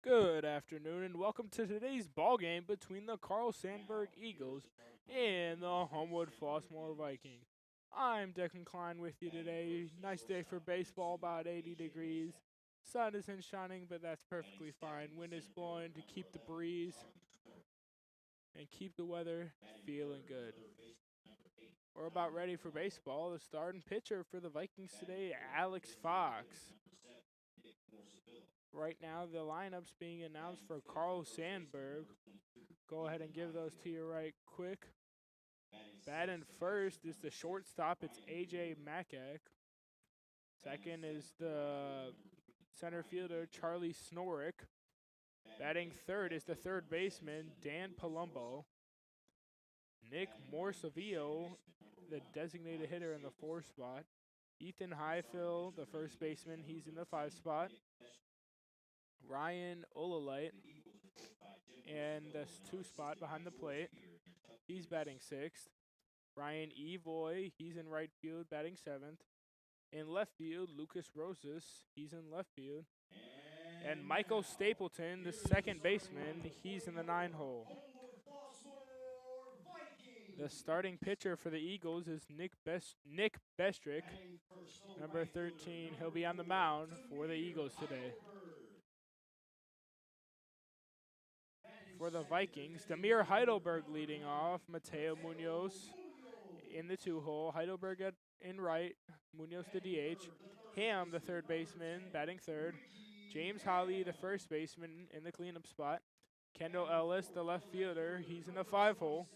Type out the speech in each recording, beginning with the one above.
Good afternoon, and welcome to today's ball game between the Sandburg Eagles and the Homewood-Flossmoor Vikings. I'm Declan Klein with you today. Nice day for baseball, about 80 degrees. Sun isn't shining, but that's perfectly fine. Wind is blowing to keep the breeze and keep the weather feeling good. We're about ready for baseball. The starting pitcher for the Vikings today, Alex Fox. Right now, the lineup's being announced for Sandburg. Go ahead and give those to you right quick. Batting first is the shortstop. It's A.J. Makak. Second is the center fielder, Charlie Snorick. Batting third is the third baseman, Dan Palumbo. Nick Morsavillo, the designated hitter in the 4th spot. Ethan Highfill, the first baseman, he's in the 5 spot. Ryan Olalite, and the 2 spot behind the plate. He's batting 6th. Ryan Evoy, he's in right field, batting 7th. In left field, Lucas Rosas, he's in left field. And Michael Stapleton, the second baseman, he's in the 9 hole. The starting pitcher for the Eagles is Nick Bestrick, number 13. He'll be on the mound for the Eagles today. For the Vikings, Demir Heidelberg leading off, Mateo Munoz in the 2 hole, Heidelberg in right, Munoz the DH, Ham the third baseman batting third, James Holly the first baseman in the cleanup spot, Kendall Ellis the left fielder, he's in the 5 hole,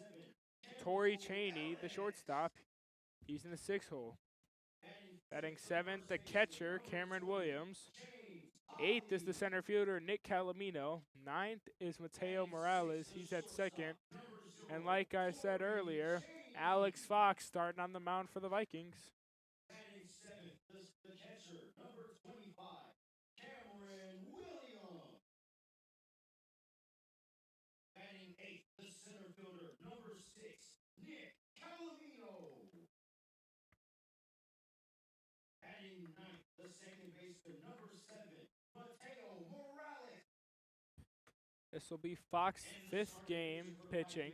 Torrey Cheney the shortstop, he's in the 6 hole. Batting 7th, the catcher, Cameron Williams. 8th is the center fielder, Nick Calamino. 9th is Mateo Morales. He's at second. And like I said earlier, Alex Fox starting on the mound for the Vikings. Batting 7th, the catcher, number 25, Cameron Williams. Batting 8th, the center fielder, number 6, Nick Calamino. Batting 9th, the second baseman, number 7, Mateo Morales. This will be Fox's 5th game pitching,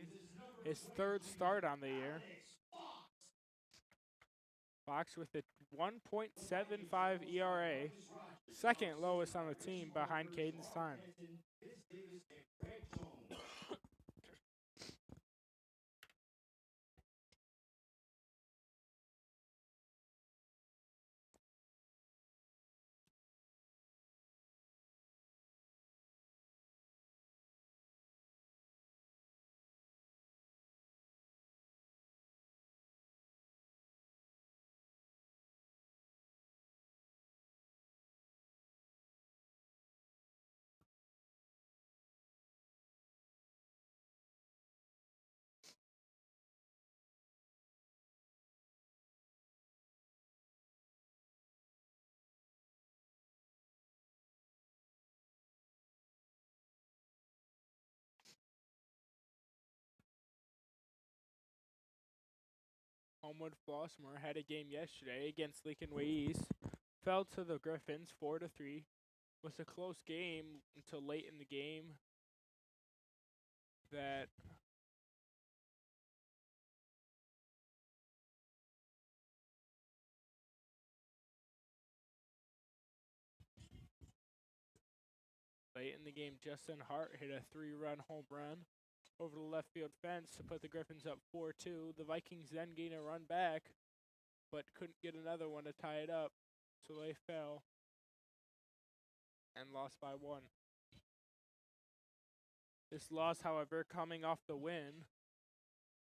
his 3rd start on the year. Fox with a 1.75 ERA, second lowest on the team behind Caden Stein. Homewood-Flossmoor had a game yesterday against Lincoln Way East. Fell to the Griffins 4-3. Was a close game until late in the game. Late in the game, Justin Hart hit a 3-run home run over the left field fence to put the Griffins up 4-2. The Vikings then gained a run back, but couldn't get another one to tie it up, so they fell and lost by 1. This loss, however, coming off the win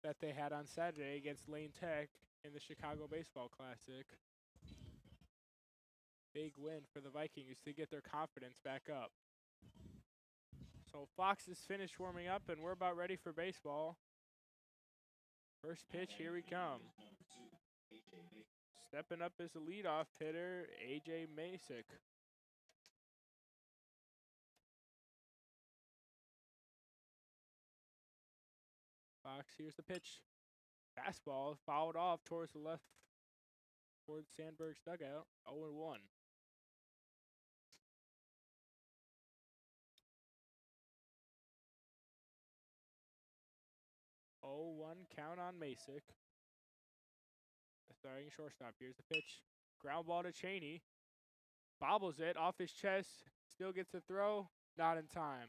that they had on Saturday against Lane Tech in the Chicago Baseball Classic. Big win for the Vikings to get their confidence back up. So Fox is finished warming up, and we're about ready for baseball. First pitch, here we come. Stepping up as the leadoff hitter, A.J. Masick. Fox, here's the pitch. Fastball fouled off towards the left, towards Sandburg's dugout, 0-1. 0-1 count on Masick. The starting shortstop. Here's the pitch. Ground ball to Cheney. Bobbles it off his chest. Still gets a throw. Not in time.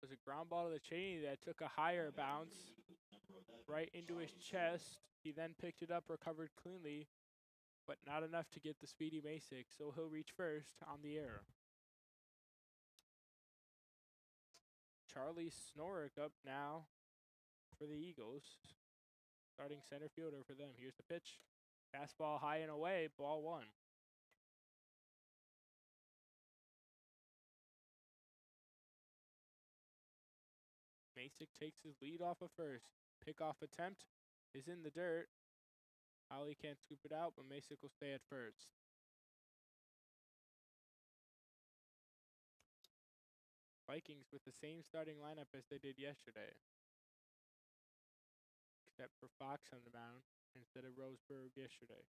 It was a ground ball to the Cheney that took a higher bounce right into his chest. He then picked it up, recovered cleanly, but not enough to get the speedy Masick, so he'll reach first on the air. Charlie Snorrick up now for the Eagles. Starting center fielder for them. Here's the pitch. Fastball high and away, ball one. Masick takes his lead off of first. Pickoff attempt is in the dirt. Holly can't scoop it out, but Masick will stay at first. Vikings with the same starting lineup as they did yesterday, except for Fox on the mound instead of Roseburg yesterday.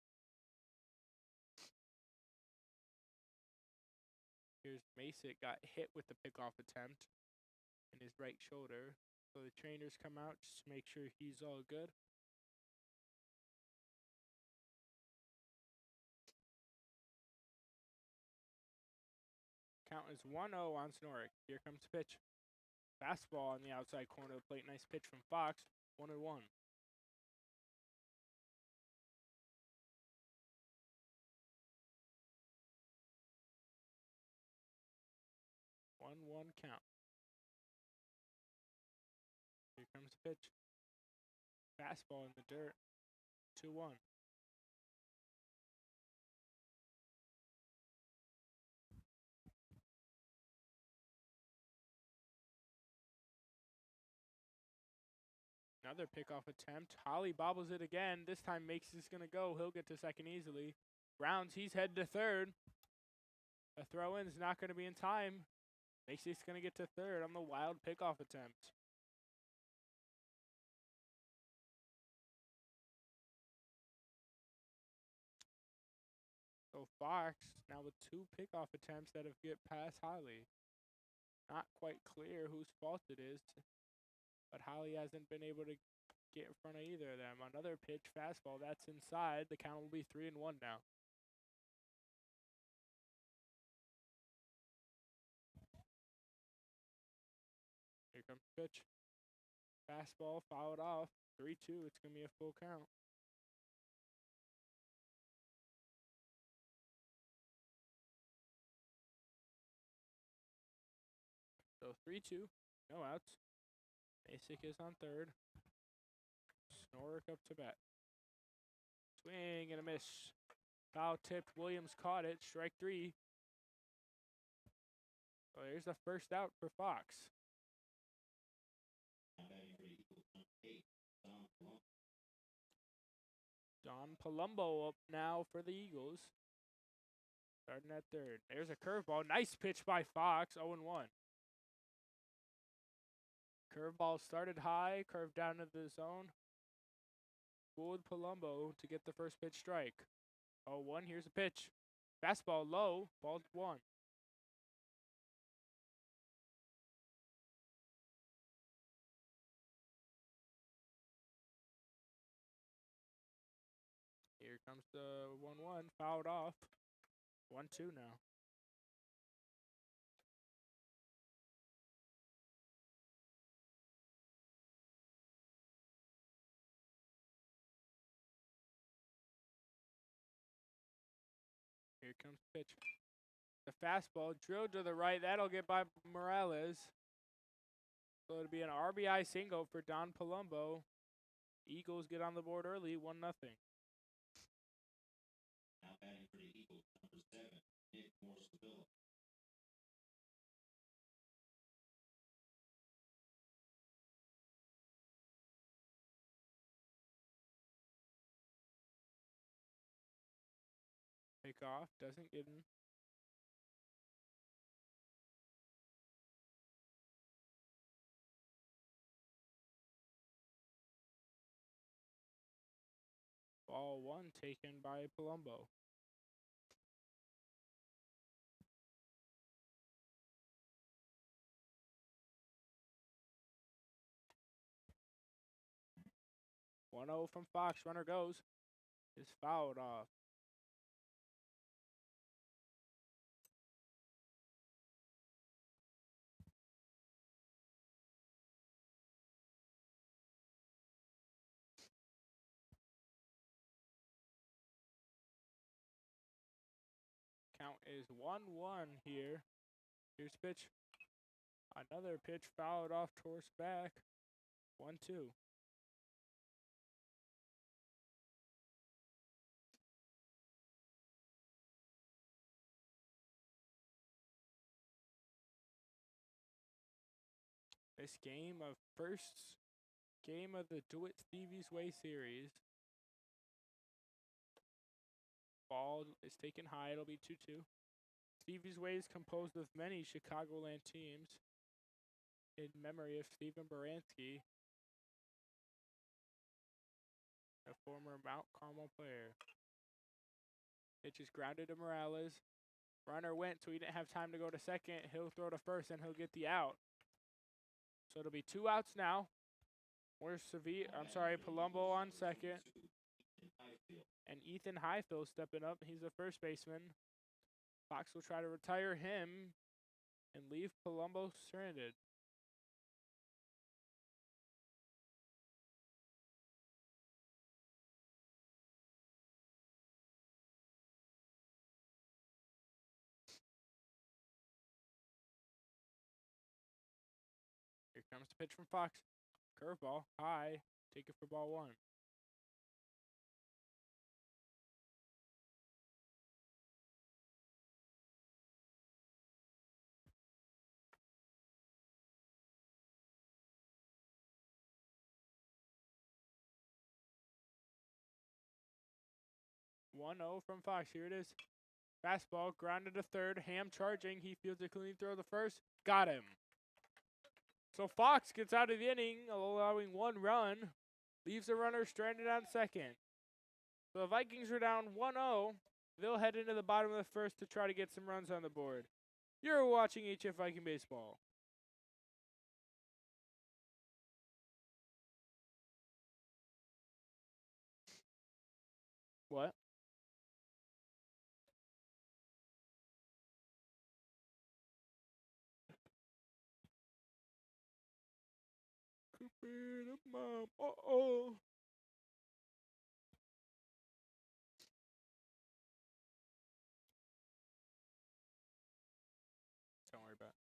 Here's Masick, got hit with the pickoff attempt in his right shoulder. So the trainers come out just to make sure he's all good. Count is 1-0 on Snorrick. Here comes the pitch. Fastball on the outside corner of the plate. Nice pitch from Fox. 1-1. 1-1 count. Here comes the pitch. Fastball in the dirt. 2-1. Another pickoff attempt. Holly bobbles it again. This time Makes is going to go. He'll get to second easily. Rounds, he's headed to third. A throw-in is not going to be in time. Makes is going to get to third on the wild pickoff attempt. So Fox now with two pickoff attempts that have get past Holly. Not quite clear whose fault it is, but Holly hasn't been able to get in front of either of them. Another pitch, fastball, that's inside. The count will be 3-1 now. Here comes the pitch. Fastball fouled off. 3-2. It's going to be a full count. So 3-2. No outs. Masick is on third. Snorrick up to bat. Swing and a miss. Foul tipped. Williams caught it. Strike three. So there's the first out for Fox. Don Palumbo up now for the Eagles. Starting at third. There's a curveball. Nice pitch by Fox. 0-1. Curveball started high, curved down into the zone. Fooled Palumbo to get the first pitch strike. 0-1. Here's a pitch. Fastball low. Ball one. Here comes the 1-1. Fouled off. 1-2 now. Here comes the pitch. The fastball drilled to the right. That'll get by Morales. So it'll be an RBI single for Don Palumbo. Eagles get on the board early, 1-0. Now batting for the Eagles, number 7, Nick Morse-Sevilla. Pick off, doesn't get him. Ball one taken by Palumbo. 1-0 from Fox. Runner goes. Is fouled off. Count is 1-1 here. Here's pitch. Another pitch fouled off towards back. 1-2. This first game of the Do It Stevie's Way series. Ball is taken high. It'll be 2-2. Stevie's Way is composed of many Chicagoland teams in memory of Stephen Baranski, a former Mount Carmel player. Pitch is grounded to Morales. Runner went, so he didn't have time to go to second. He'll throw to first, and he'll get the out. So it'll be 2 outs now. Where's Palumbo on second. And Ethan Highfield stepping up. He's the first baseman. Fox will try to retire him and leave Palumbo stranded. Here comes the pitch from Fox. Curveball, high. Take it for ball 1. One 0 from Fox. Here it is. Fastball, grounded to third. Ham charging. He fields a clean throw to first. Got him. So Fox gets out of the inning, allowing 1 run. Leaves the runner stranded on second. So the Vikings are down 1-0. They'll head into the bottom of the first to try to get some runs on the board. You're watching HF Viking Baseball. What? Could be the mom. Uh-oh. Don't worry about it.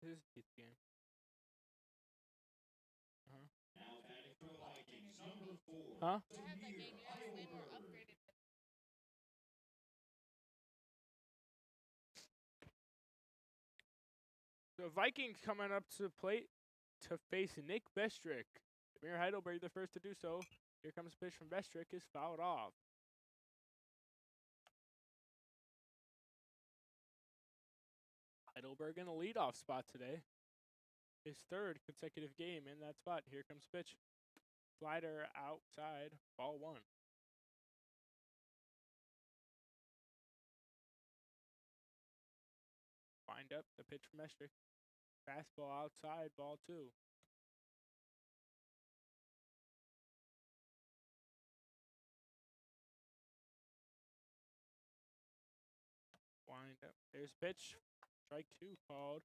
This is the game. Now batting for the Vikings, number 4. Huh? The Vikings coming up to the plate to face Nick Bestrick. Demir Heidelberg, the first to do so. Here comes a pitch from Bestrick, is fouled off. Heidelberg in the leadoff spot today. His 3rd consecutive game in that spot. Here comes pitch. Slider outside, ball 1. Wind up the pitch from Bestrick. Fastball outside, ball 2. windup. There's pitch. Strike 2 called.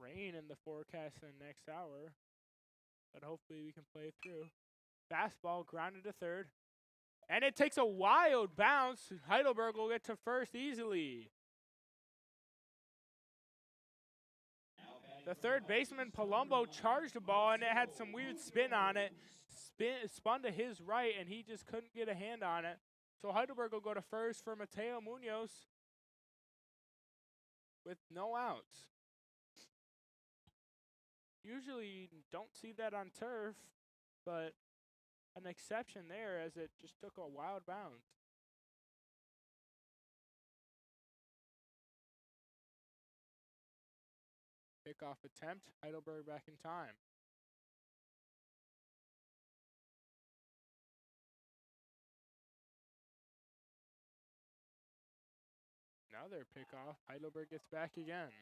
Rain in the forecast in the next hour, but hopefully we can play through. Fastball grounded to third, and it takes a wild bounce. Heidelberg will get to first easily. The third baseman, Palumbo, charged the ball, and it had some weird spin on it. Spun to his right, and he just couldn't get a hand on it. So Heidelberg will go to first for Mateo Munoz with no outs. Usually you don't see that on turf, but an exception there as it just took a wild bounce. Pickoff attempt, Heidelberg back in time. Another pickoff, Heidelberg gets back again.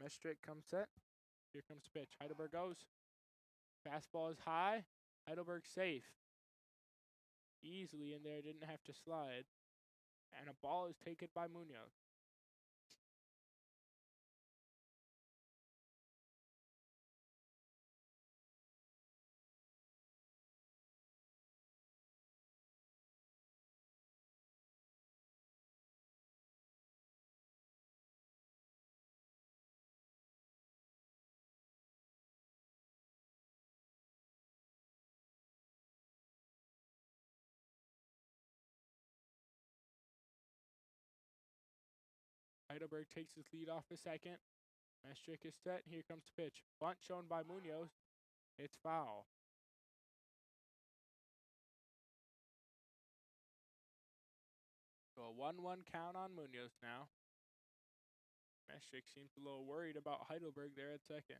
Mestrick comes set. Here comes pitch. Heidelberg goes. Fastball is high. Heidelberg safe. Easily in there, didn't have to slide. And a ball is taken by Munoz. Heidelberg takes his lead off the second. Mestrick is set. Here comes the pitch. Bunt shown by Munoz. It's foul. So a 1-1 count on Munoz now. Mestrick seems a little worried about Heidelberg there at second.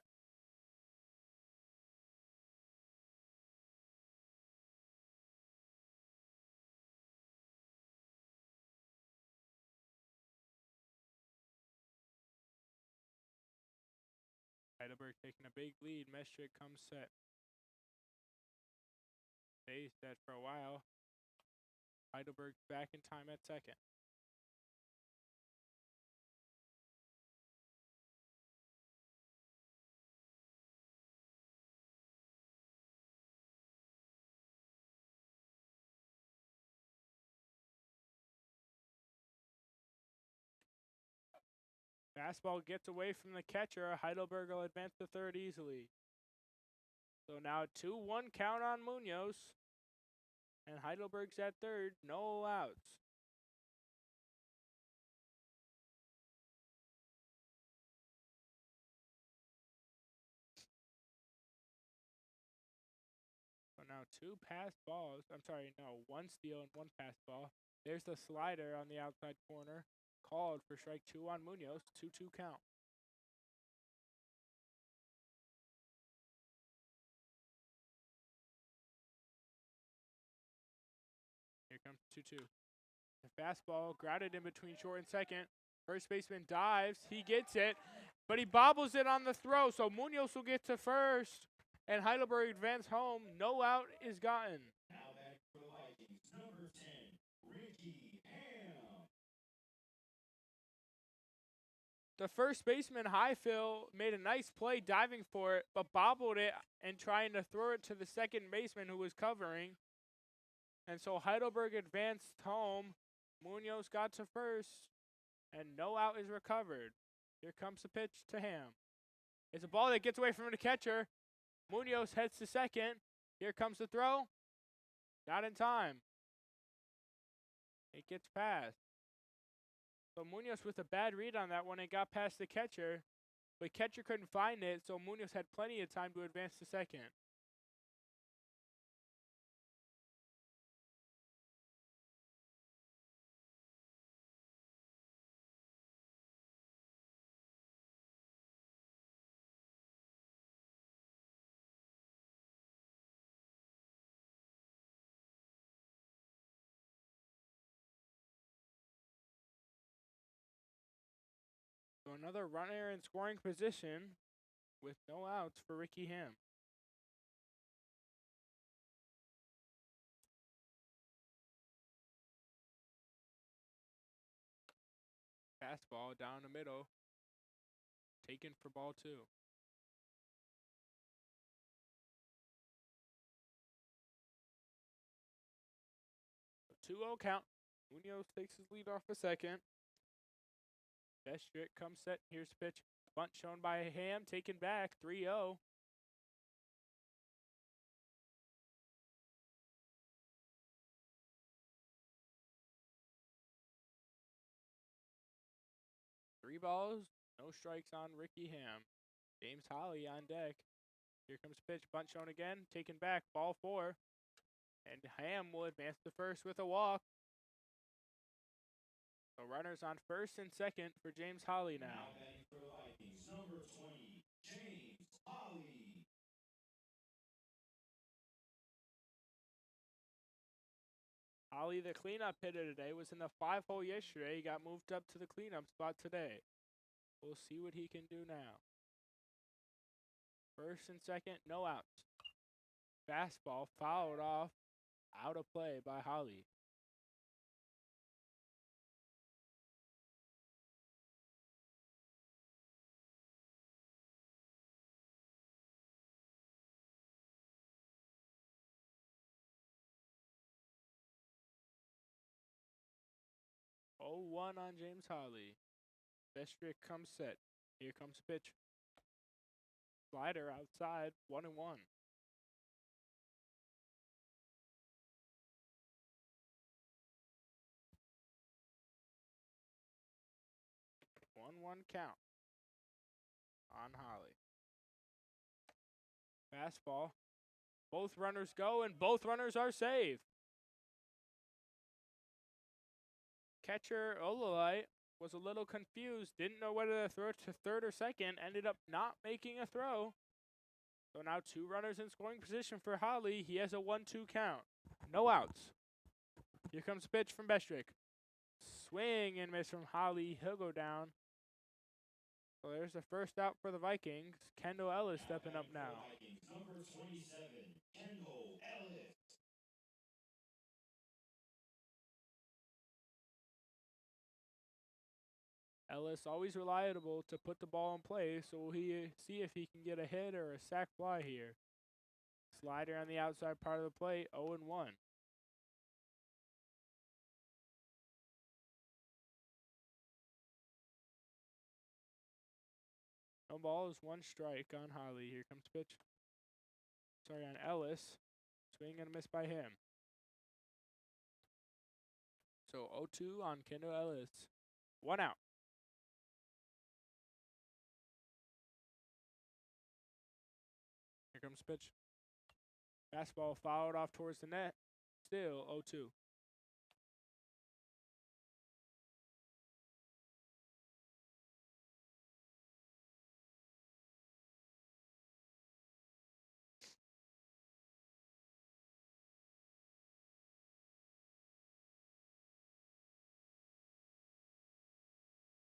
Heidelberg taking a big lead. Mestrick comes set. Stays set for a while. Heidelberg back in time at second. Fastball gets away from the catcher. Heidelberg will advance to third easily. So now 2-1 count on Munoz. And Heidelberg's at third. No outs. So now two pass balls. One steal and one pass ball. There's the slider on the outside corner. Called for strike 2 on Munoz. 2-2 count. Here comes 2-2. The fastball grounded in between short and second. First baseman dives. He gets it, but he bobbles it on the throw. So Munoz will get to first, and Heidelberg advance home. No out is gotten. Now back for the Vikings, number 10, Ricky Ham. The first baseman, Highfill, made a nice play diving for it, but bobbled it and trying to throw it to the second baseman who was covering. And so Heidelberg advanced home. Munoz got to first, and no out is recovered. Here comes the pitch to Ham. It's a ball that gets away from the catcher. Munoz heads to second. Here comes the throw. Not in time. It gets past. So Munoz with a bad read on that one and got past the catcher. But catcher couldn't find it, so Munoz had plenty of time to advance to second. So another runner in scoring position with no outs for Ricky Ham. Fastball down the middle. Taken for ball 2. So 2-0 count. Munoz takes his lead off a second. Bestrick comes set. Here's the pitch. Bunt shown by Ham. Taken back. 3-0. Three balls. No strikes on Ricky Ham. James Holly on deck. Here comes pitch. Bunt shown again. Taken back. Ball 4. And Ham will advance to first with a walk. So runners on first and second for James Holly now. Now batting for the Vikings, number 20, James Holly. Holly, the cleanup hitter today, was in the 5-hole yesterday. He got moved up to the cleanup spot today. We'll see what he can do now. First and second, no outs. Fastball fouled off, out of play by Holly. Oh, 1 on James Holly. Bestrick comes set. Here comes pitch. Slider outside, 1-1. 1-1 count on Holly. Fastball. Both runners go, and both runners are safe. Catcher Olalite was a little confused, didn't know whether to throw to third or second, ended up not making a throw. So now 2 runners in scoring position for Holly. He has a 1-2 count. No outs. Here comes a pitch from Bestrick. Swing and miss from Holly. He'll go down. So there's the first out for the Vikings. Kendall Ellis stepping up now. Vikings, number 27, Kendall Ellis. Ellis always reliable to put the ball in play, so we'll see if he can get a hit or a sac fly here. Slider on the outside part of the plate, 0-1. No balls, 1 strike on Holly. Here comes pitch. Sorry, on Ellis. Swing and a miss by him. So 0-2 on Kendall Ellis. 1 out. Here comes pitch. Fastball fouled off towards the net. Still 0-2.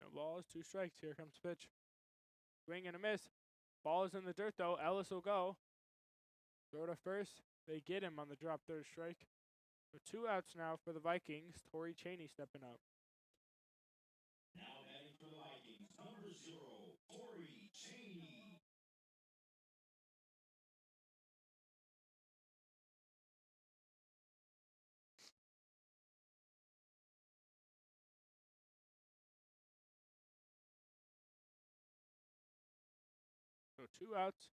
No balls, 2 strikes. Here comes pitch. Swing and a miss. Ball is in the dirt though. Ellis will go. Throw to first. They get him on the drop third strike. So 2 outs now for the Vikings. Torrey Cheney stepping up. Now batting for the Vikings, number 0, Torrey Cheney. So 2 outs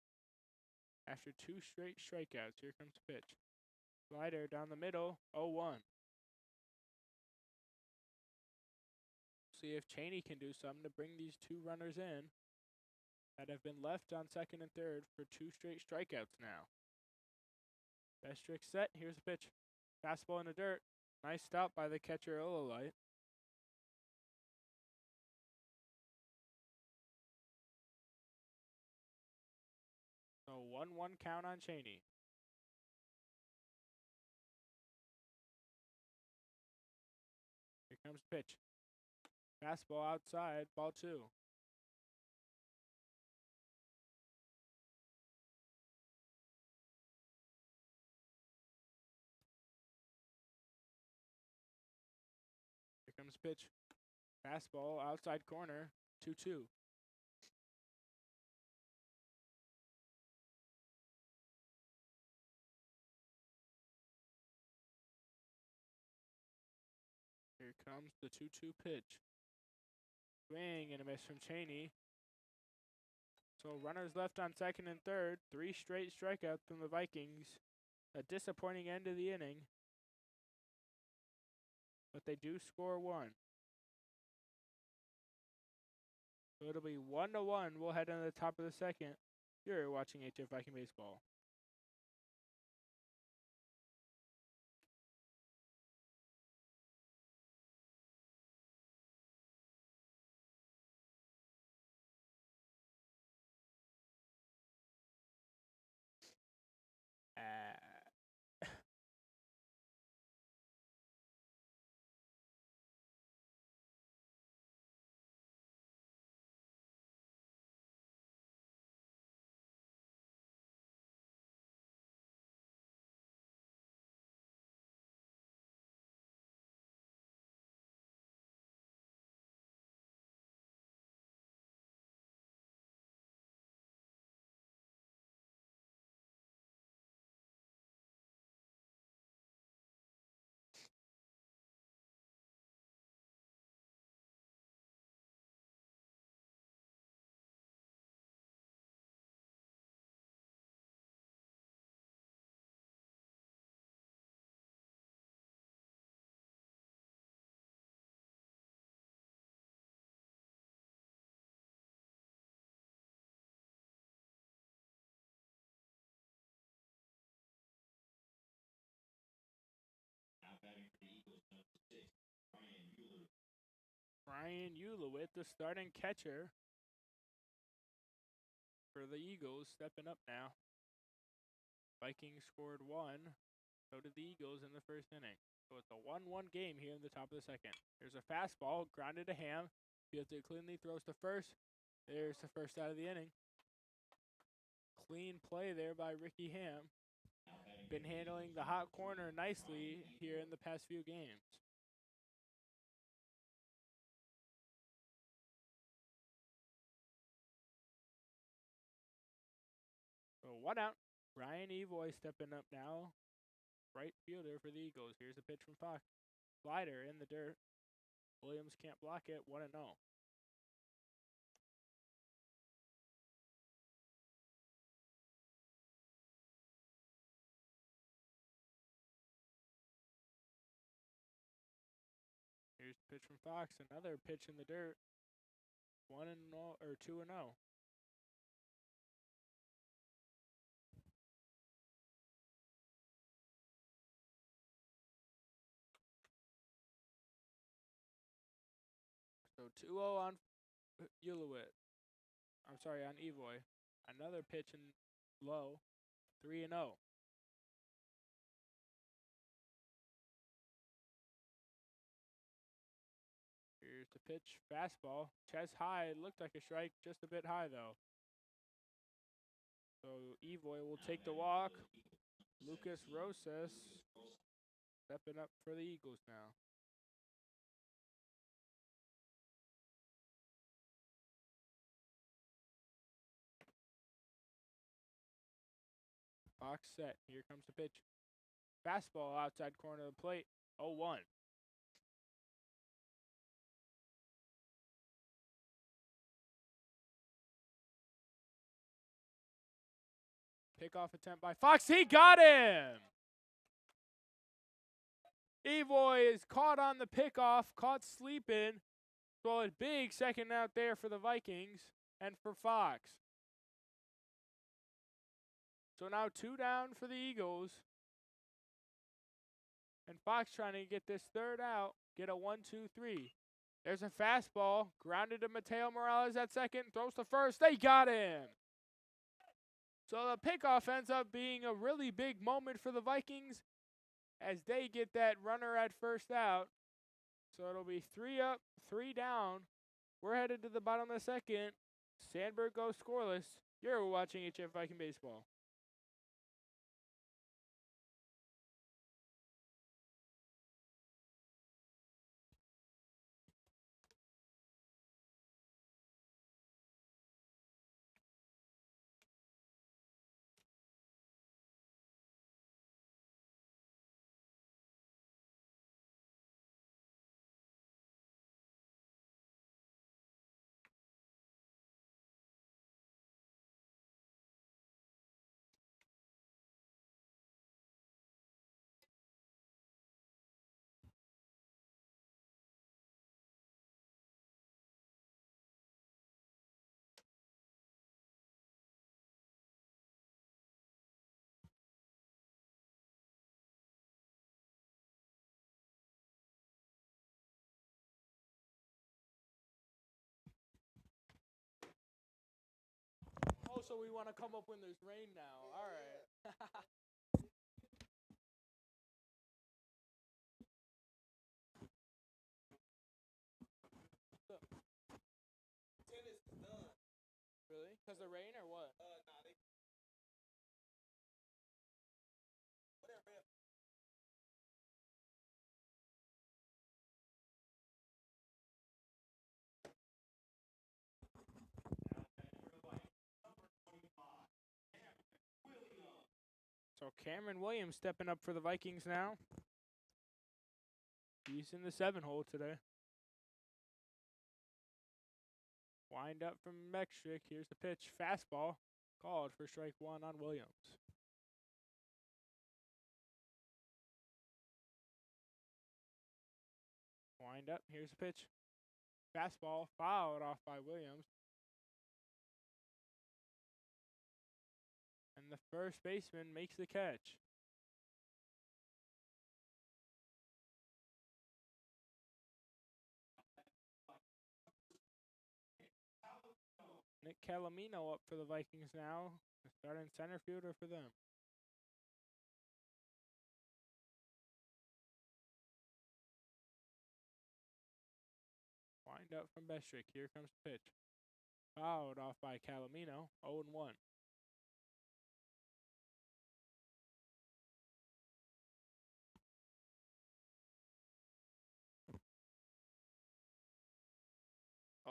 after 2 straight strikeouts. Here comes pitch. Slider down the middle, 0-1. See if Cheney can do something to bring these 2 runners in that have been left on second and third for 2 straight strikeouts now. Bestrick set. Here's the pitch. Fastball in the dirt. Nice stop by the catcher Olalite. So 1-1 count on Cheney. Here comes pitch. Fastball outside, ball 2. comes pitch. Fastball outside corner. 2-2. Here comes the 2-2 pitch. Swing and a miss from Cheney. So runners left on second and third. 3 straight strikeouts from the Vikings. A disappointing end of the inning. But they do score 1. So it'll be 1-1. We'll head into the top of the second. You're watching HF Viking Baseball. Now batting for the Eagles, number 6, Ryan Mueller. Ryan Ulowit, the starting catcher for the Eagles, stepping up now. Vikings scored 1. So did the Eagles in the first inning. So it's a 1-1 game here in the top of the second. There's a fastball grounded to Ham. Fields it cleanly, throws to first. There's the first out of the inning. Clean play there by Ricky Ham. Been handling the hot corner nicely here in the past few games. So 1 out. Ryan Evoy stepping up now. Right fielder for the Eagles. Here's a pitch from Fox. Slider in the dirt. Williams can't block it. 1-0. Here's the pitch from Fox. Another pitch in the dirt. 1-0 or 2-0. So 2-0 on Ulowit. I'm sorry, on Evoy. Another pitch in low. 3-0. Here's the pitch. Fastball. Chest high. Looked like a strike. Just a bit high, though. So Evoy will take the walk. Lucas Rosas stepping up for the Eagles now. Box set. Here comes the pitch. Fastball outside corner of the plate. 0-1. Pickoff attempt by Fox. He got him! Evoy is caught on the pickoff, caught sleeping. So a big second out there for the Vikings and for Fox. So now 2 down for the Eagles. And Fox trying to get this third out, get a 1-2-3. There's a fastball, grounded to Mateo Morales at second, throws to first. They got him! So the pickoff ends up being a really big moment for the Vikings as they get that runner at first out. So it'll be 3 up, 3 down. We're headed to the bottom of the second. Sandburg goes scoreless. You're watching HF Viking Baseball. so we want to come up when there's rain now. All right. Tennis is done. Really? Because of rain or what? Nah, they. Whatever. So Cameron Williams stepping up for the Vikings now. He's in the 7-hole today. Wind up from Metrick. Here's the pitch. Fastball. Called for strike 1 on Williams. Wind up. Here's the pitch. Fastball. Fouled off by Williams. And the first baseman makes the catch. Nick Calamino up for the Vikings now. Starting center fielder for them. Wind up from Bestrick. Here comes the pitch. Fouled off by Calamino. 0-1.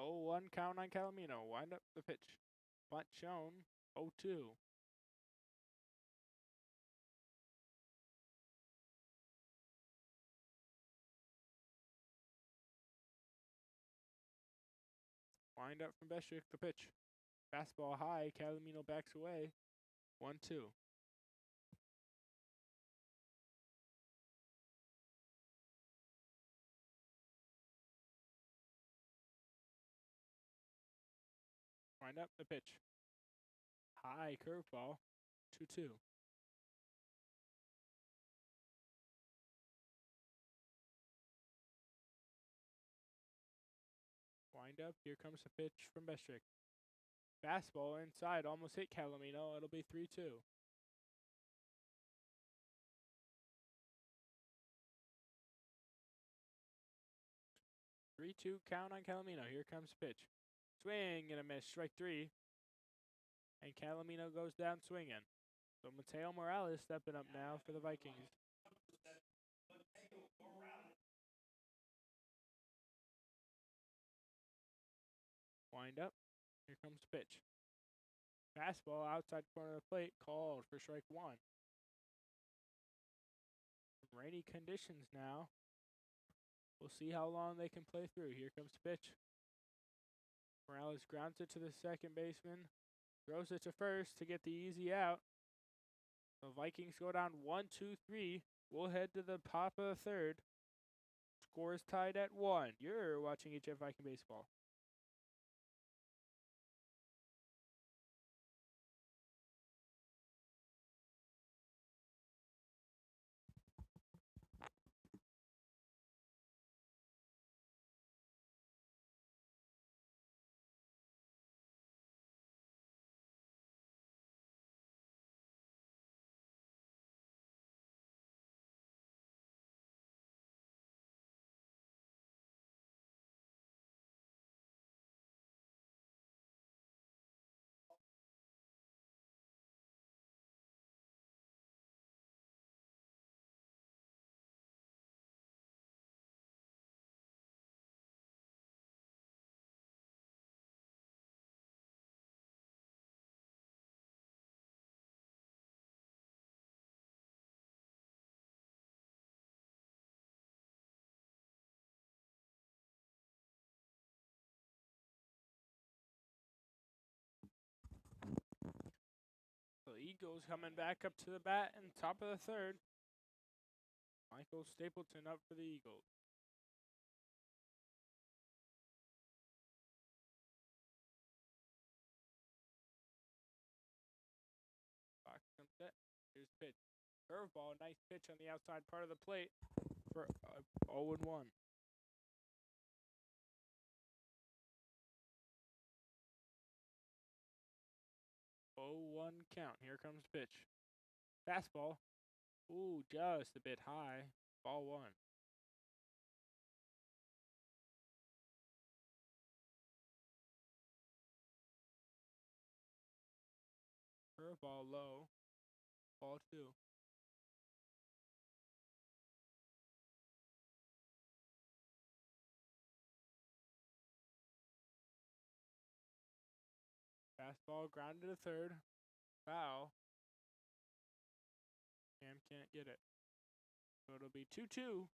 Oh, 1 count on Calamino. Wind up the pitch. Bunt shown. 0-2. Wind up from Bestrick. The pitch. Fastball high. Calamino backs away. 1-2. Wind up the pitch. High curveball. 2-2. Wind up. Here comes the pitch from Bestrick. Fastball inside. Almost hit Calamino. It'll be 3-2. 3-2 count on Calamino. Here comes the pitch. Swing and a miss. Strike 3. And Calamino goes down swinging. So Mateo Morales stepping up now for the Vikings. Wind up. Here comes the pitch. Fastball outside corner of the plate. Called for strike 1. Rainy conditions now. We'll see how long they can play through. Here comes the pitch. Morales grounds it to the second baseman. Throws it to first to get the easy out. The Vikings go down 1-2-3. We'll head to the top of the third. Score is tied at 1. You're watching HF Viking Baseball. The Eagles coming back up to the bat and top of the third. Michael Stapleton up for the Eagles. Box comes set. Here's the pitch. Curveball, nice pitch on the outside part of the plate for 0-1. 0-1 count. Here comes the pitch. Fastball. Ooh, just a bit high. Ball 1. Curveball low. Ball 2. Fastball grounded to third. Foul. Cam can't get it. So it'll be 2-2.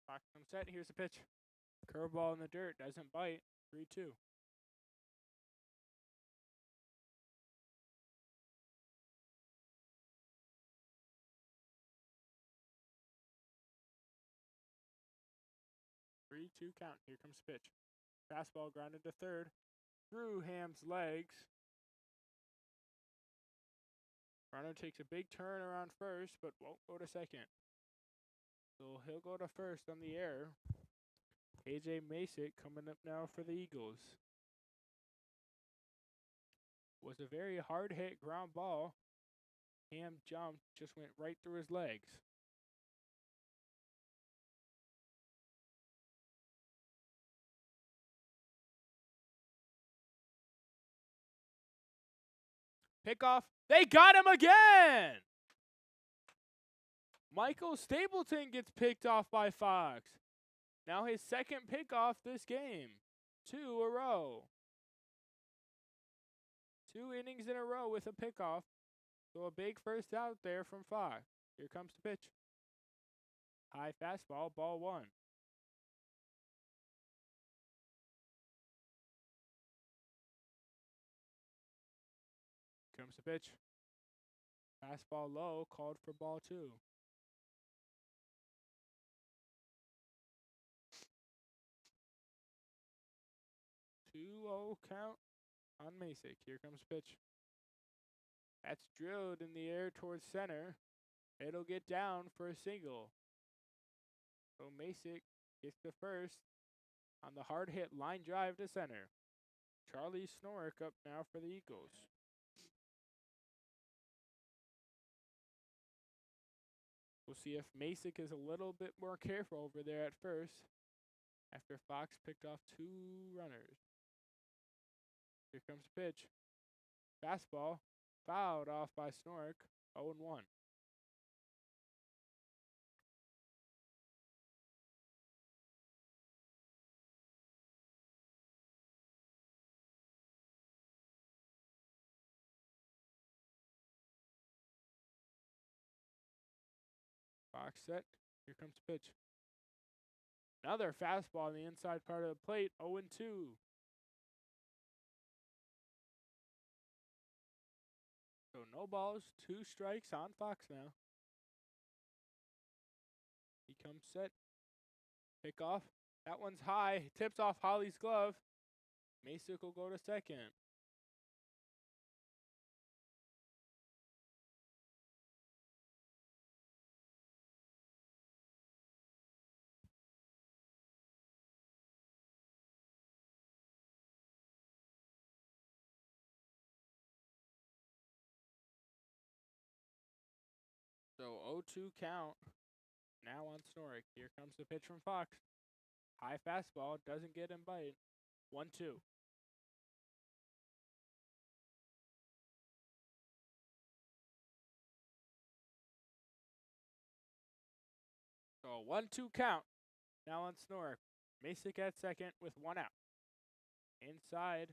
Fox comes set. Here's the pitch. Curveball in the dirt. Doesn't bite. 3-2. Three-two count. Here comes the pitch. Fastball grounded to third. Through Ham's legs. Runner takes a big turn around first, but won't go to second. So he'll go to first on the air. AJ Masick coming up now for the Eagles. Was a very hard hit ground ball. Ham jumped, just went right through his legs. Pickoff. They got him again! Michael Stapleton gets picked off by Fox. Now his second pickoff this game. 2 a row. 2 innings in a row with a pickoff. So a big first out there from Fox. Here comes the pitch. High fastball, ball 1. Comes the pitch. Fastball low, called for ball 2. 2-0 count on Masick. Here comes the pitch. That's drilled in the air towards center. It'll get down for a single. So Masick gets the first on the hard hit line drive to center. Charlie Snork up now for the Eagles. We'll see if Masick is a little bit more careful over there at first after Fox picked off 2 runners. Here comes the pitch. Fastball. Fouled off by Snork. 0-1. Fox set. Here comes the pitch. Another fastball on the inside part of the plate. 0-2. So no balls, 2 strikes on Fox now. He comes set. Pick off. That one's high. Tips off Holly's glove. Masick will go to second. So 0-2 count. Now on Snork. Here comes the pitch from Fox. High fastball. Doesn't get him bite. 1-2. So 1-2 count. Now on Snork. Masick at second with 1 out. Inside.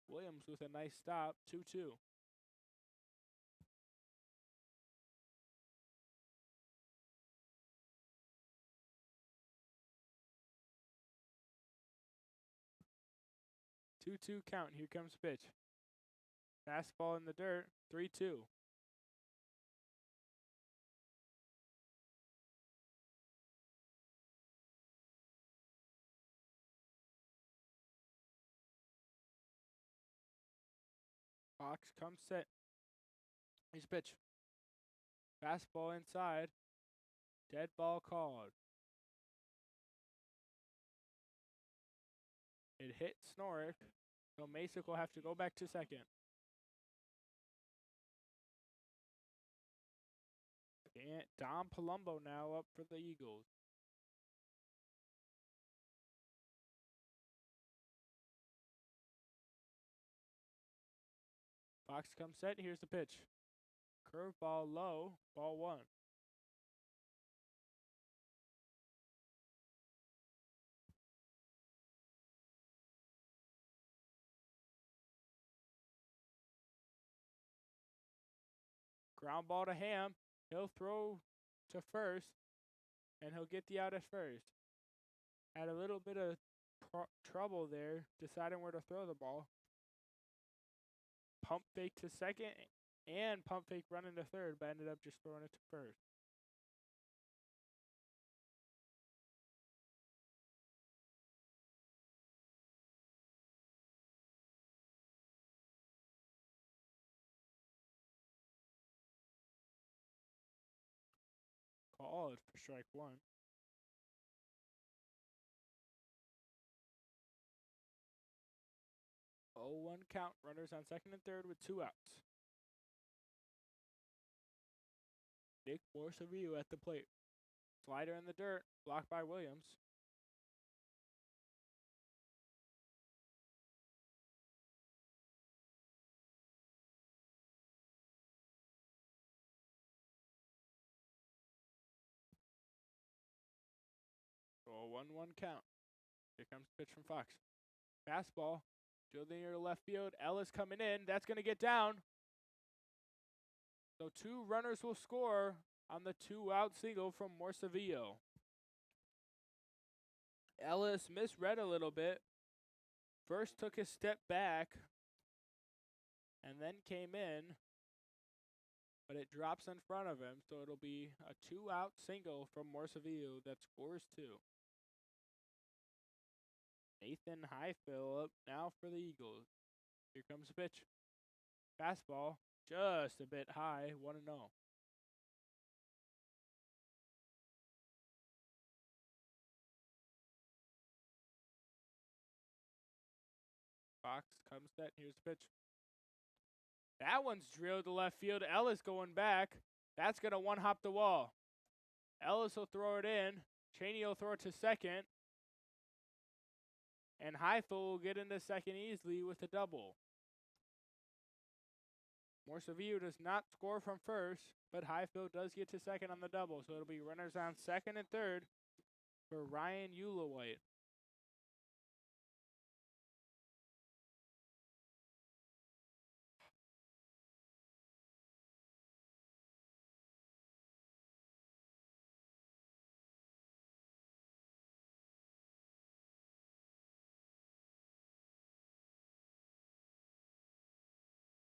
Williams with a nice stop. 2-2. Two count. Here comes pitch. Fastball in the dirt. 3-2. Fox comes set. Here's pitch. Fastball inside. Dead ball called. It hit Snorik, so Masick will have to go back to second. And Dom Palumbo now up for the Eagles. Fox comes set. Here's the pitch. Curveball low, ball one. Ground ball to Ham. He'll throw to first, and he'll get the out at first. Had a little bit of trouble there deciding where to throw the ball. Pump fake to second and pump fake running to third, but ended up just throwing it to first. Called for strike one. Oh, 1 count. Runners on second and third with 2 outs. Nick Morse-Aviu at the plate. Slider in the dirt, blocked by Williams. So a 1-1 count. Here comes the pitch from Fox. Fastball. Fielding near left field. Ellis coming in. That's going to get down. So 2 runners will score on the 2-out single from Morse-Aviu. Ellis misread a little bit. First took a step back and then came in, but it drops in front of him, so it'll be a 2-out single from Morse-Aviu that scores 2. Nathan Highfill up now for the Eagles. Here comes the pitch. Fastball, just a bit high, 1-0. Fox comes set. Here's the pitch. That one's drilled to left field. Ellis going back. That's going to one-hop the wall. Ellis will throw it in. Cheney will throw it to second. And Highfill will get into second easily with a double. Morse-Aviu does not score from first, but Highfill does get to second on the double. So it'll be runners on second and third for Ryan Eulawhite.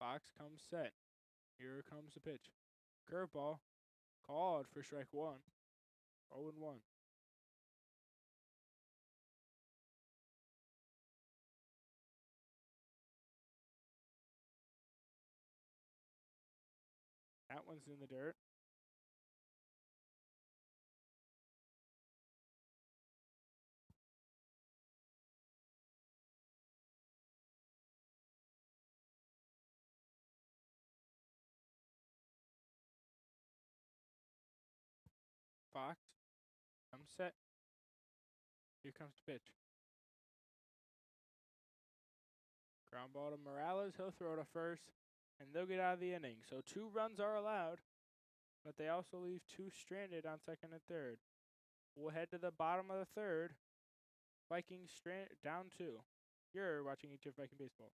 Fox comes set. Here comes the pitch. Curveball. Called for strike one. 0-1. That one's in the dirt. Fox comes set. Here comes the pitch. Ground ball to Morales. He'll throw to first, and they'll get out of the inning. So 2 runs are allowed, but they also leave 2 stranded on second and third. We'll head to the bottom of the third. Vikings down 2. You're watching HF Viking Baseball.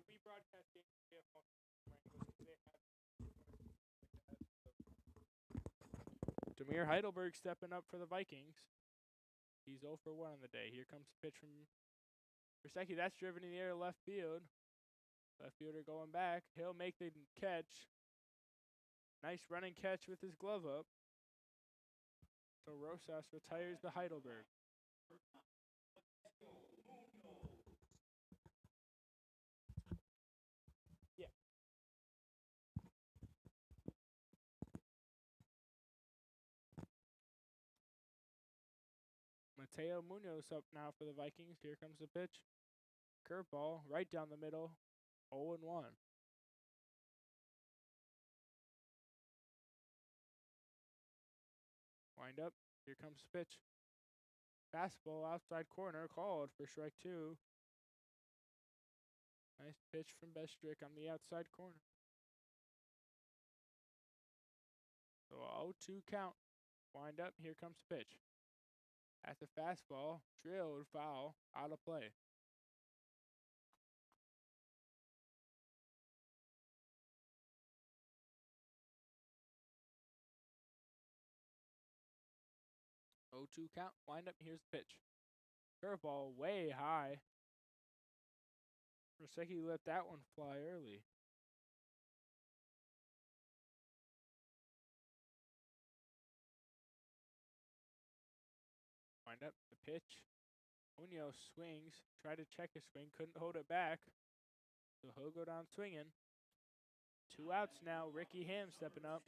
we broadcast games, we have multiple angles 'cause they have Demir Heidelberg stepping up for the Vikings. He's 0 for 1 on the day. Here comes the pitch from Bersecki. That's driven in the air to left field. Left fielder going back. He'll make the catch. Nice running catch with his glove up. So Rosas retires the Heidelberg. Yeah. Mateo Munoz up now for the Vikings. Here comes the pitch. Curveball right down the middle. 0-1. Wind up. Here comes the pitch. Fastball outside corner called for strike 2. Nice pitch from Bestrick on the outside corner. So 0-2 count. Wind up. Here comes the pitch. At the fastball, drilled foul, out of play. Oh, 2 count. Wind up. Here's the pitch. Curveball way high. Bersecki let that one fly early. Wind up the pitch. Munoz swings. Tried to check his swing. Couldn't hold it back. So he'll go down swinging. 2 outs now. Ricky Ham stepping up.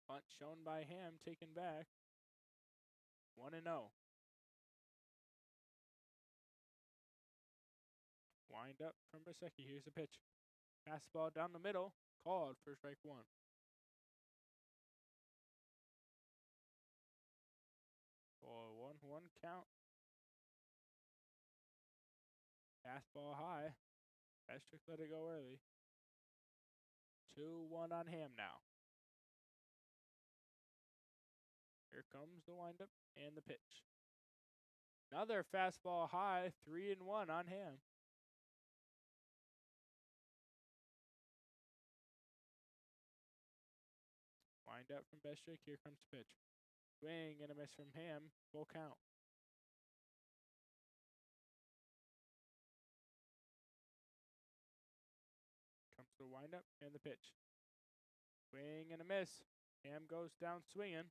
Bunt shown by Ham, taken back. 1-0. Wind up from Bersecki. Here's the pitch. Fastball down the middle. Called for strike 1. Oh, 1-1 count. Fastball high. Bestrick let it go early. 2-1 on Ham now. Here comes the windup and the pitch. Another fastball high. 3-1 on Ham. Wind up from Bestrick. Here comes the pitch. Swing and a miss from Ham. Full count. Comes the windup and the pitch. Swing and a miss. Ham goes down swinging.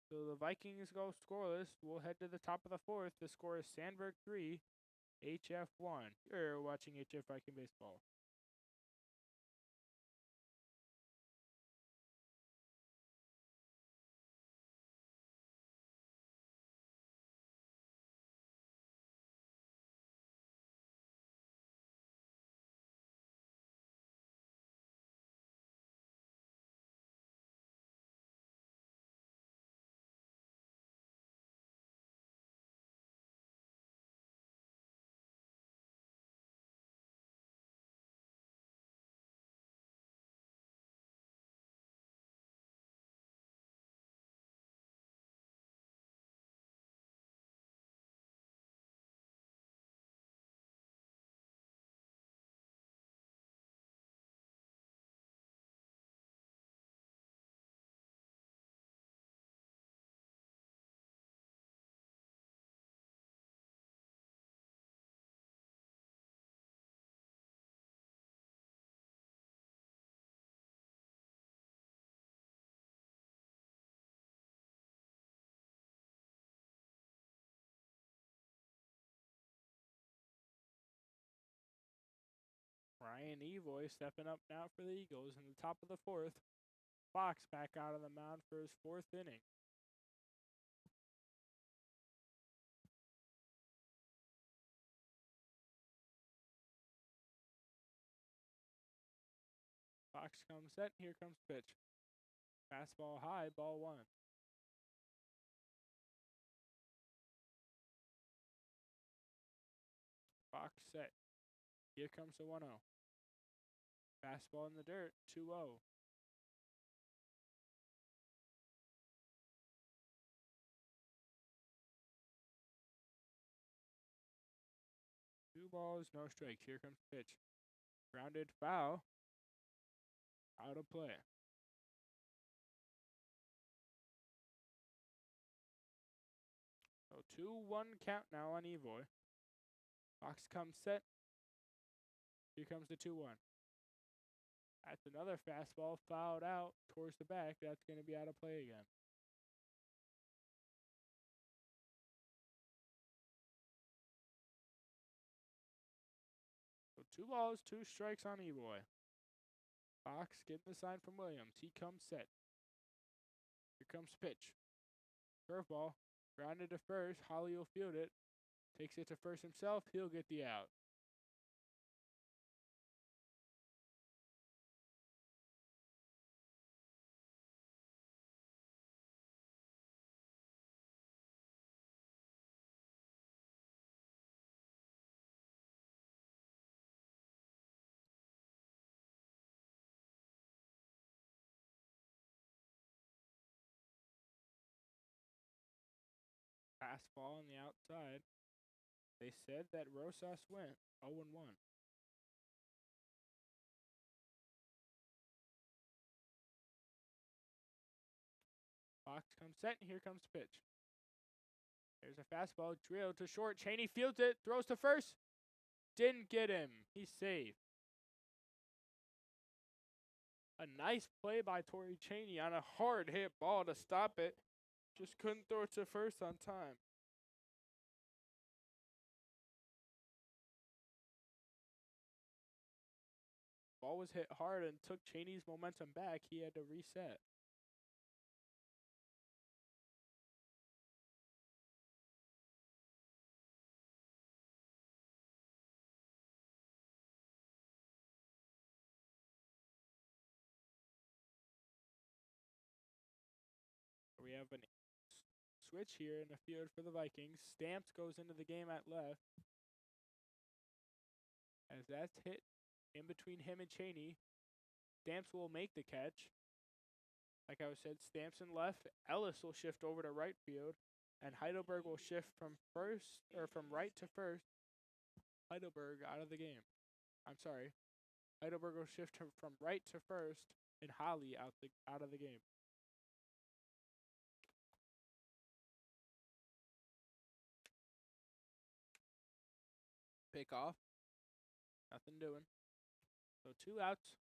So the Vikings go scoreless. We'll head to the top of the 4th. The score is Sandburg 3, HF 1. You're watching HF Viking Baseball. Ryan Evoy stepping up now for the Eagles in the top of the 4th. Fox back out of the mound for his 4th inning. Fox comes set. Here comes pitch. Fastball high, ball 1. Here comes the 1-0. Fastball in the dirt, 2-0. Two balls, no strikes. Here comes the pitch. Grounded foul. Out of play. So 2-1 count now on Evoy. Fox comes set. Here comes the 2-1. That's another fastball fouled out towards the back. That's going to be out of play again. So 2 balls, 2 strikes on Evoy. Fox getting the sign from Williams. He comes set. Here comes pitch. Curveball. Grounded to first. Holly will field it. Takes it to first himself. He'll get the out. Fastball on the outside. They said that Rosas went 0-1. Fox comes set, and here comes the pitch. There's a fastball drilled to short. Cheney fields it, throws to first. Didn't get him. He's safe. A nice play by Torrey Cheney on a hard hit ball to stop it. Just couldn't throw it to first on time. Ball was hit hard and took Cheney's momentum back. He had to reset. We have a switch here in the field for the Vikings. Stamps goes into the game at left. As that's hit in between him and Cheney, Stamps will make the catch. Like I said, Stamps in left. Ellis will shift over to right field, and Heidelberg will shift from right to first. Heidelberg out of the game. I'm sorry. Heidelberg will shift from right to first, and Holly out of the game. Pick off. Nothing doing. So 2 outs.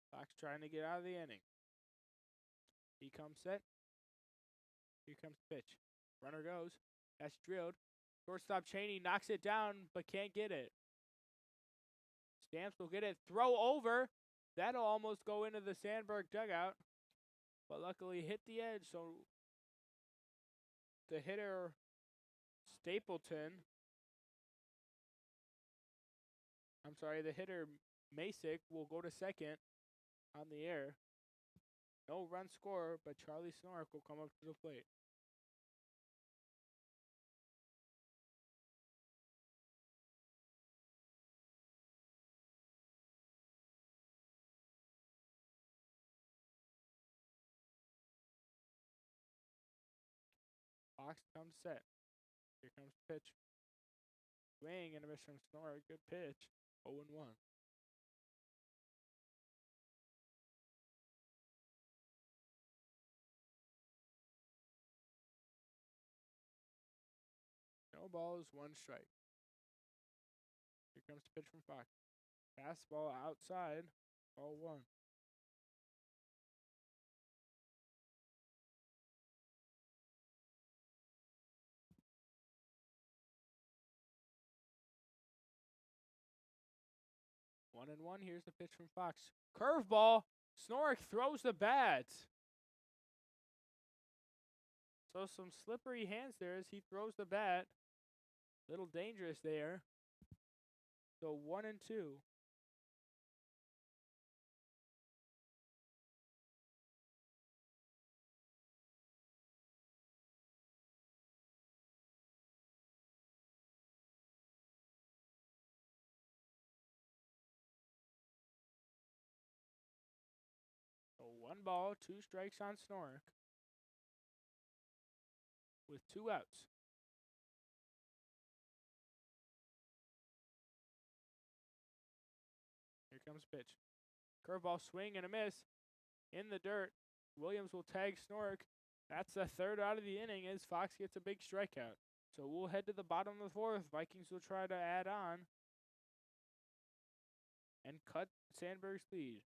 Fox trying to get out of the inning. He comes set. Here comes the pitch. Runner goes. That's drilled. Shortstop Cheney knocks it down, but can't get it. Stamps will get it. Throw over. That'll almost go into the Sandburg dugout. But luckily hit the edge, so the hitter the hitter Masick will go to second on the air. No run score, but Charlie Snork will come up to the plate. Fox comes set. Here comes the pitch. Swing and a miss from Snork. Good pitch. 0-1. No balls, 1 strike. Here comes the pitch from Fox. Fastball outside. 0-1. One and one. Here's the pitch from Fox. Curveball. Snork throws the bat. So some slippery hands there as he throws the bat. Little dangerous there. So 1-2. 1 ball, 2 strikes on Snork. With 2 outs. Here comes pitch. Curveball swing and a miss. In the dirt. Williams will tag Snork. That's the 3rd out of the inning as Fox gets a big strikeout. So we'll head to the bottom of the 4th. Vikings will try to add on and cut Sandburg's lead.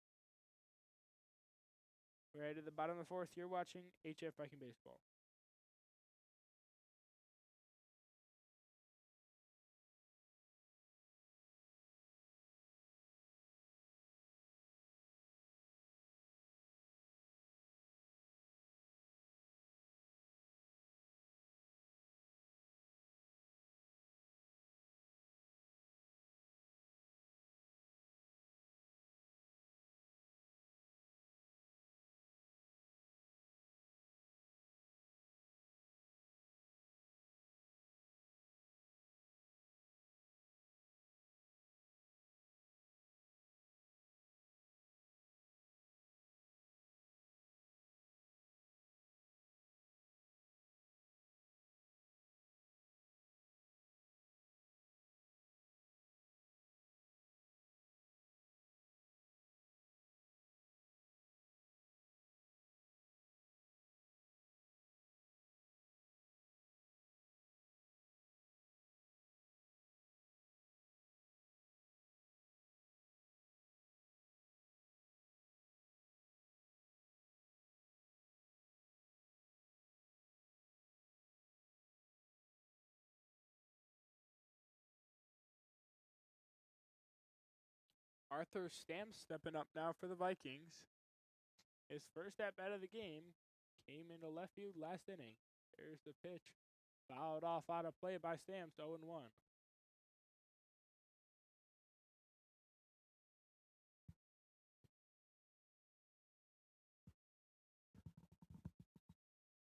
We're headed to the bottom of the 4th. You're watching HF Viking Baseball. Arthur Stamps stepping up now for the Vikings. His first at-bat of the game came into left field last inning. There's the pitch. Fouled off out of play by Stamps, 0-1.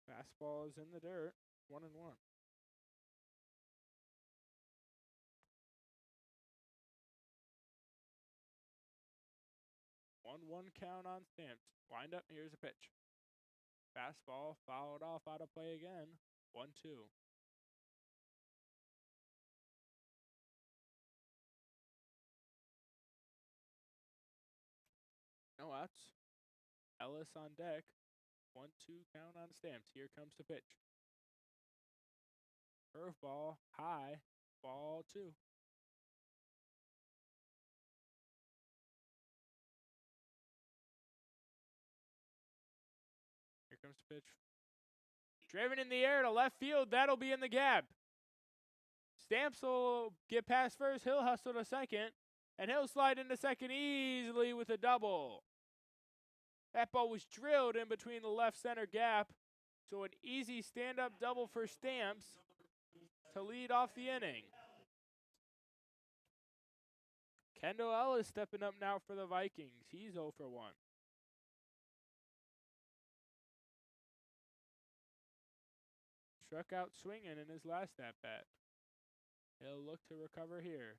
Fastball is in the dirt, 1-1. 1-1 count on Stamps. Wind up, here's a pitch. Fastball fouled off out of play again, 1-2. No outs. Ellis on deck. 1-2 count on Stamps. Here comes the pitch. Curveball, high, ball 2. Here comes the pitch. Driven in the air to left field. That'll be in the gap. Stamps will get past first. He'll hustle to second. And he'll slide into second easily with a double. That ball was drilled in between the left center gap. So an easy stand-up double for Stamps to lead off the inning. Kendall Ellis stepping up now for the Vikings. He's 0 for 1. Struck out swinging in his last at-bat. He'll look to recover here.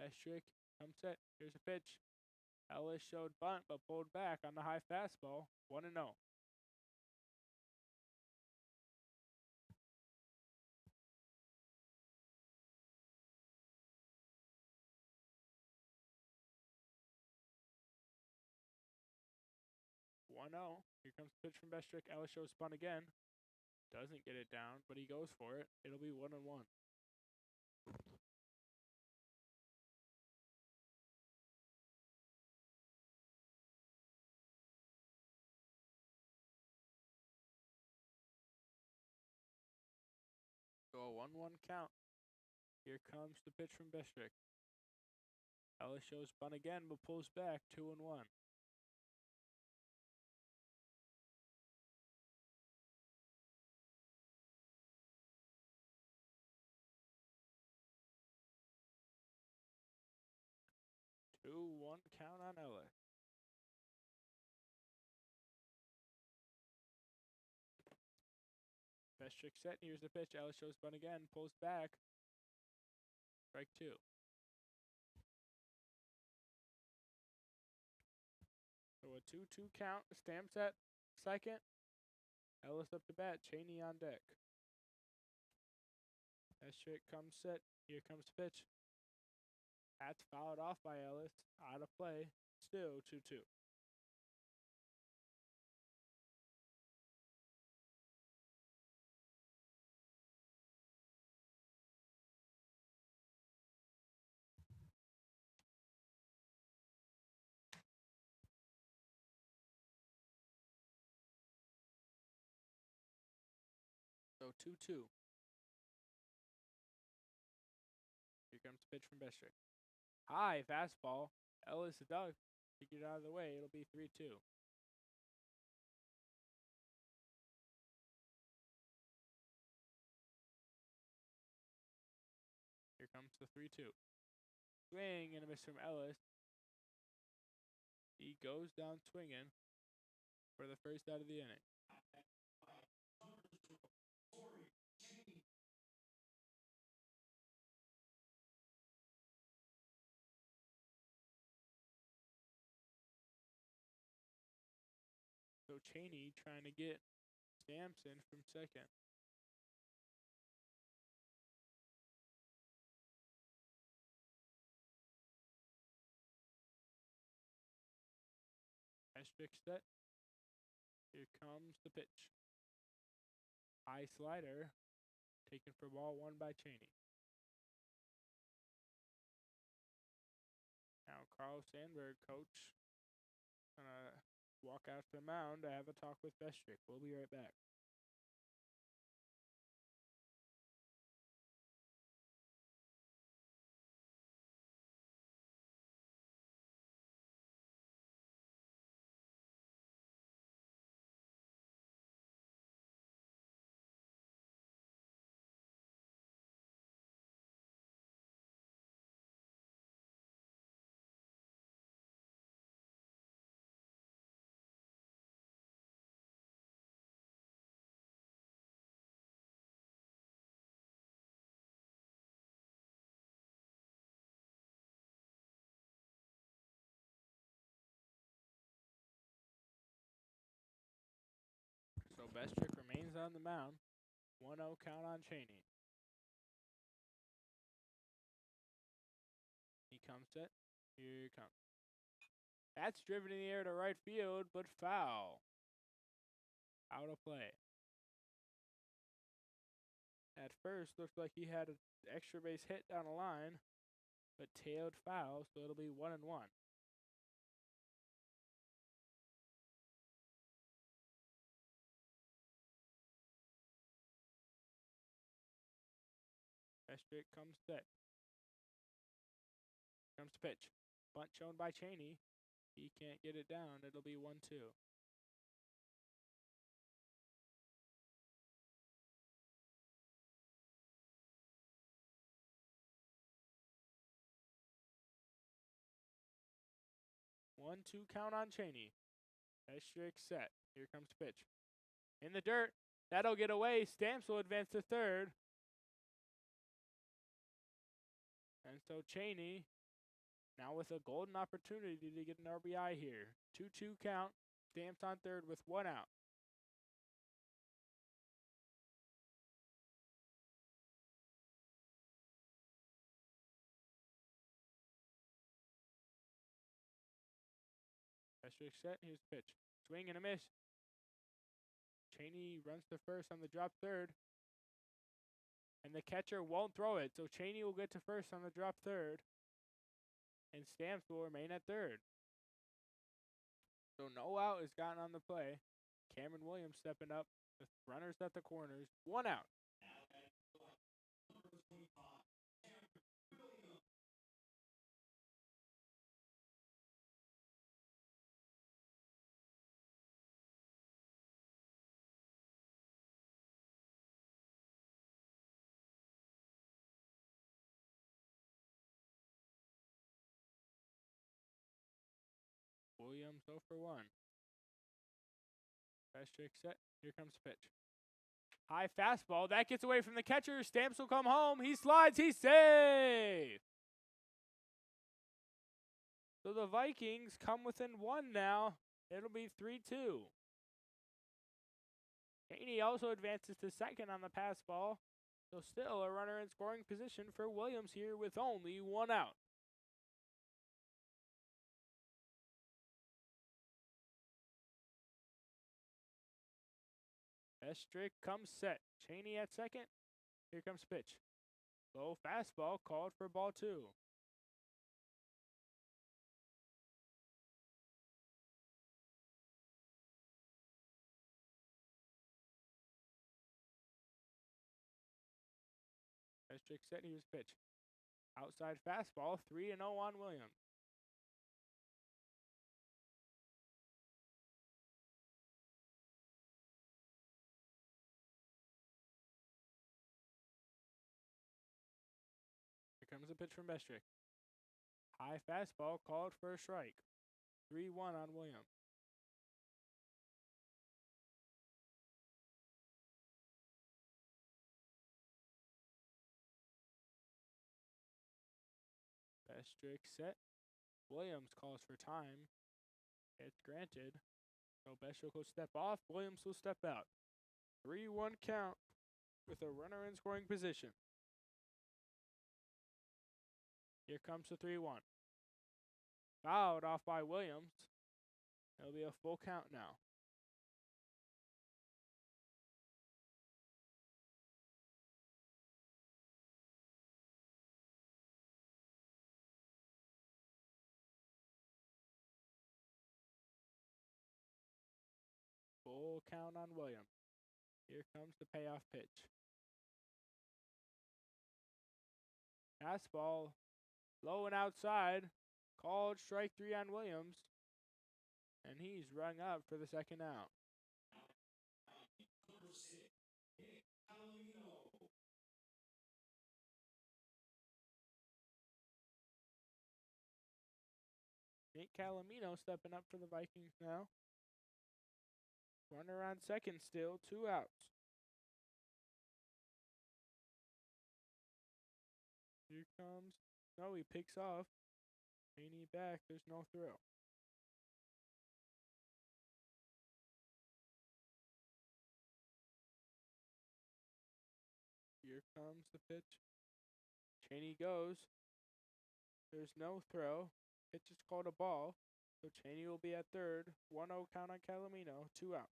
Pestrick comes set. Here's a pitch. Ellis showed bunt but pulled back on the high fastball. 1-0. Here comes the pitch from Pestrick. Ellis shows bunt again. Doesn't get it down, but he goes for it. It'll be 1-1. So a 1-1 count. Here comes the pitch from Pestrick. Ellis shows bunt again, but pulls back. 2-1. One count on Ellis. Pestrick set. Here's the pitch. Ellis shows bunt again. Pulls back. Strike 2. 2-2 count. Stamps at second. Ellis up to bat. Cheney on deck. Estrick comes set. Here comes the pitch. That's fouled off by Ellis. Out of play. Still 2-2. So 2-2. Here comes the pitch from Bestrick. High fastball. Ellis duck to get out of the way. It'll be 3-2. Here comes the 3-2. Swing and a miss from Ellis. He goes down swinging for the first out of the inning. So Cheney trying to get Sampson from second. Estrick set. Here comes the pitch. High slider. Taken for ball one by Cheney. Now Carl Sandburg, coach, gonna walk out to the mound to have a talk with Bestrick. We'll be right back. So Bestrick remains on the mound. 1-0 count on Cheney. He comes set. Here he comes. That's driven in the air to right field, but foul. Out of play. At first, looked like he had an extra base hit down the line, but tailed foul, so it'll be 1-1. Bestrick comes set. Comes the pitch. Bunt shown by Cheney. He can't get it down. It'll be 1-2. One, two count on Cheney. Bestrick set. Here comes the pitch. In the dirt. That'll get away. Stamps will advance to third. And so Cheney now with a golden opportunity to get an RBI here. 2-2 count. Stamps on third with 1 out. Bestrick set. Here's the pitch. Swing and a miss. Cheney runs to first on the drop third. And the catcher won't throw it. So Cheney will get to first on the drop third. And Stamps will remain at third. So no out is gotten on the play. Cameron Williams stepping up with runners at the corners. 1 out. Williams 0 for 1. Bestrick set. Here comes the pitch. High fastball. That gets away from the catcher. Stamps will come home. He slides. He's safe. So the Vikings come within 1 now It'll be 3-2. Haney also advances to second on the pass ball. So still a runner in scoring position for Williams here with only one out. Estrick comes set. Cheney at second. Here comes pitch. Low fastball called for ball 2. Estrick set. Here's pitch. Outside fastball. 3-0 on Williams. Here comes a pitch from Estrick. High fastball called for a strike. 3-1 on Williams. Estrick set. Williams calls for time. It's granted. So Bestrick will step off. Williams will step out. 3-1 count with a runner in scoring position. Here comes the 3-1. Fouled off by Williams. It'll be a full count now. Full count on Williams. Here comes the payoff pitch. Fastball low and outside. Called strike 3 on Williams. And he's rung up for the second out. Number 6, Nick Palomino. Nate Calamino stepping up for the Vikings now. Runner on second still, 2 outs. Here comes. No, he picks off. Haney back. There's no throw. Here comes the pitch. Cheney goes. There's no throw. Pitch is called a ball. So Cheney will be at third. 1-0 count on Calamino. 2 outs.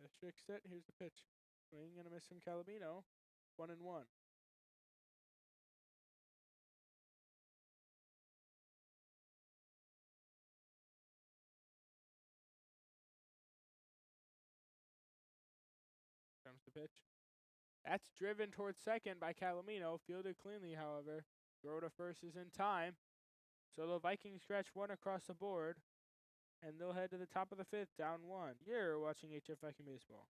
Estrick set. Here's the pitch. Swing and a miss from Calamino. 1-1. Comes the pitch. That's driven towards second by Calamino. Fielded cleanly, however. Throw to first is in time. So the Vikings scratch 1 across the board. And they'll head to the top of the 5th, down 1. You're watching HF Viking Baseball.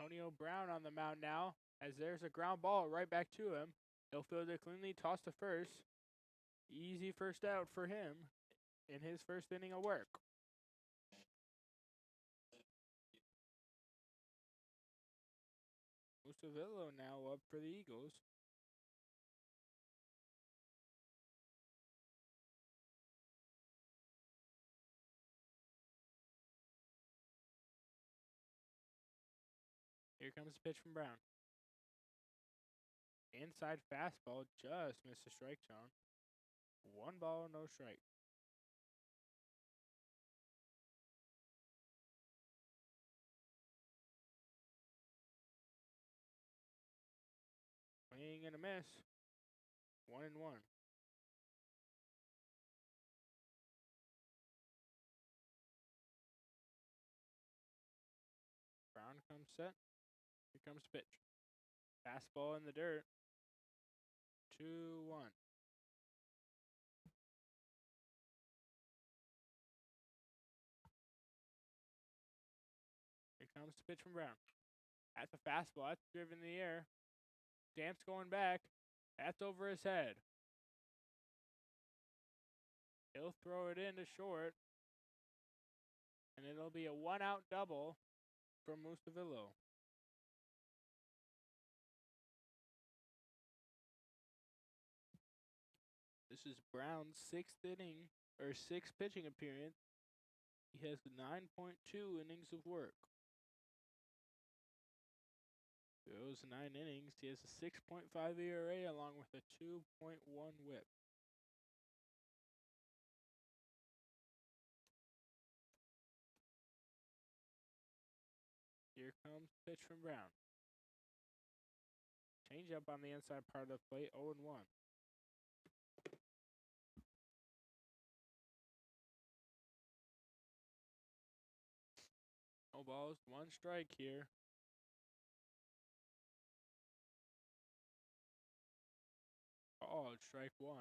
Antonio Brown on the mound now, as there's a ground ball right back to him. He'll field it cleanly, toss to first. Easy first out for him in his first inning of work. Mustavillo now up for the Eagles. Here comes the pitch from Brown. Inside fastball, just missed the strike zone. 1 ball, no strike. Swing and a miss. 1-1. Brown comes set. Here comes the pitch. Fastball in the dirt. 2-1. Here comes the pitch from Brown. That's a fastball. That's driven in the air. Stamps going back. That's over his head. He'll throw it into short. And it'll be a 1-out double from Mustavillo. This is Brown's 6th inning, or 6th pitching appearance. He has 9.2 innings of work. Those 9 innings, he has a 6.5 ERA along with a 2.1 whip. Here comes the pitch from Brown. Change up on the inside part of the plate, 0-1. No balls, 1 strike here. Oh, strike 1.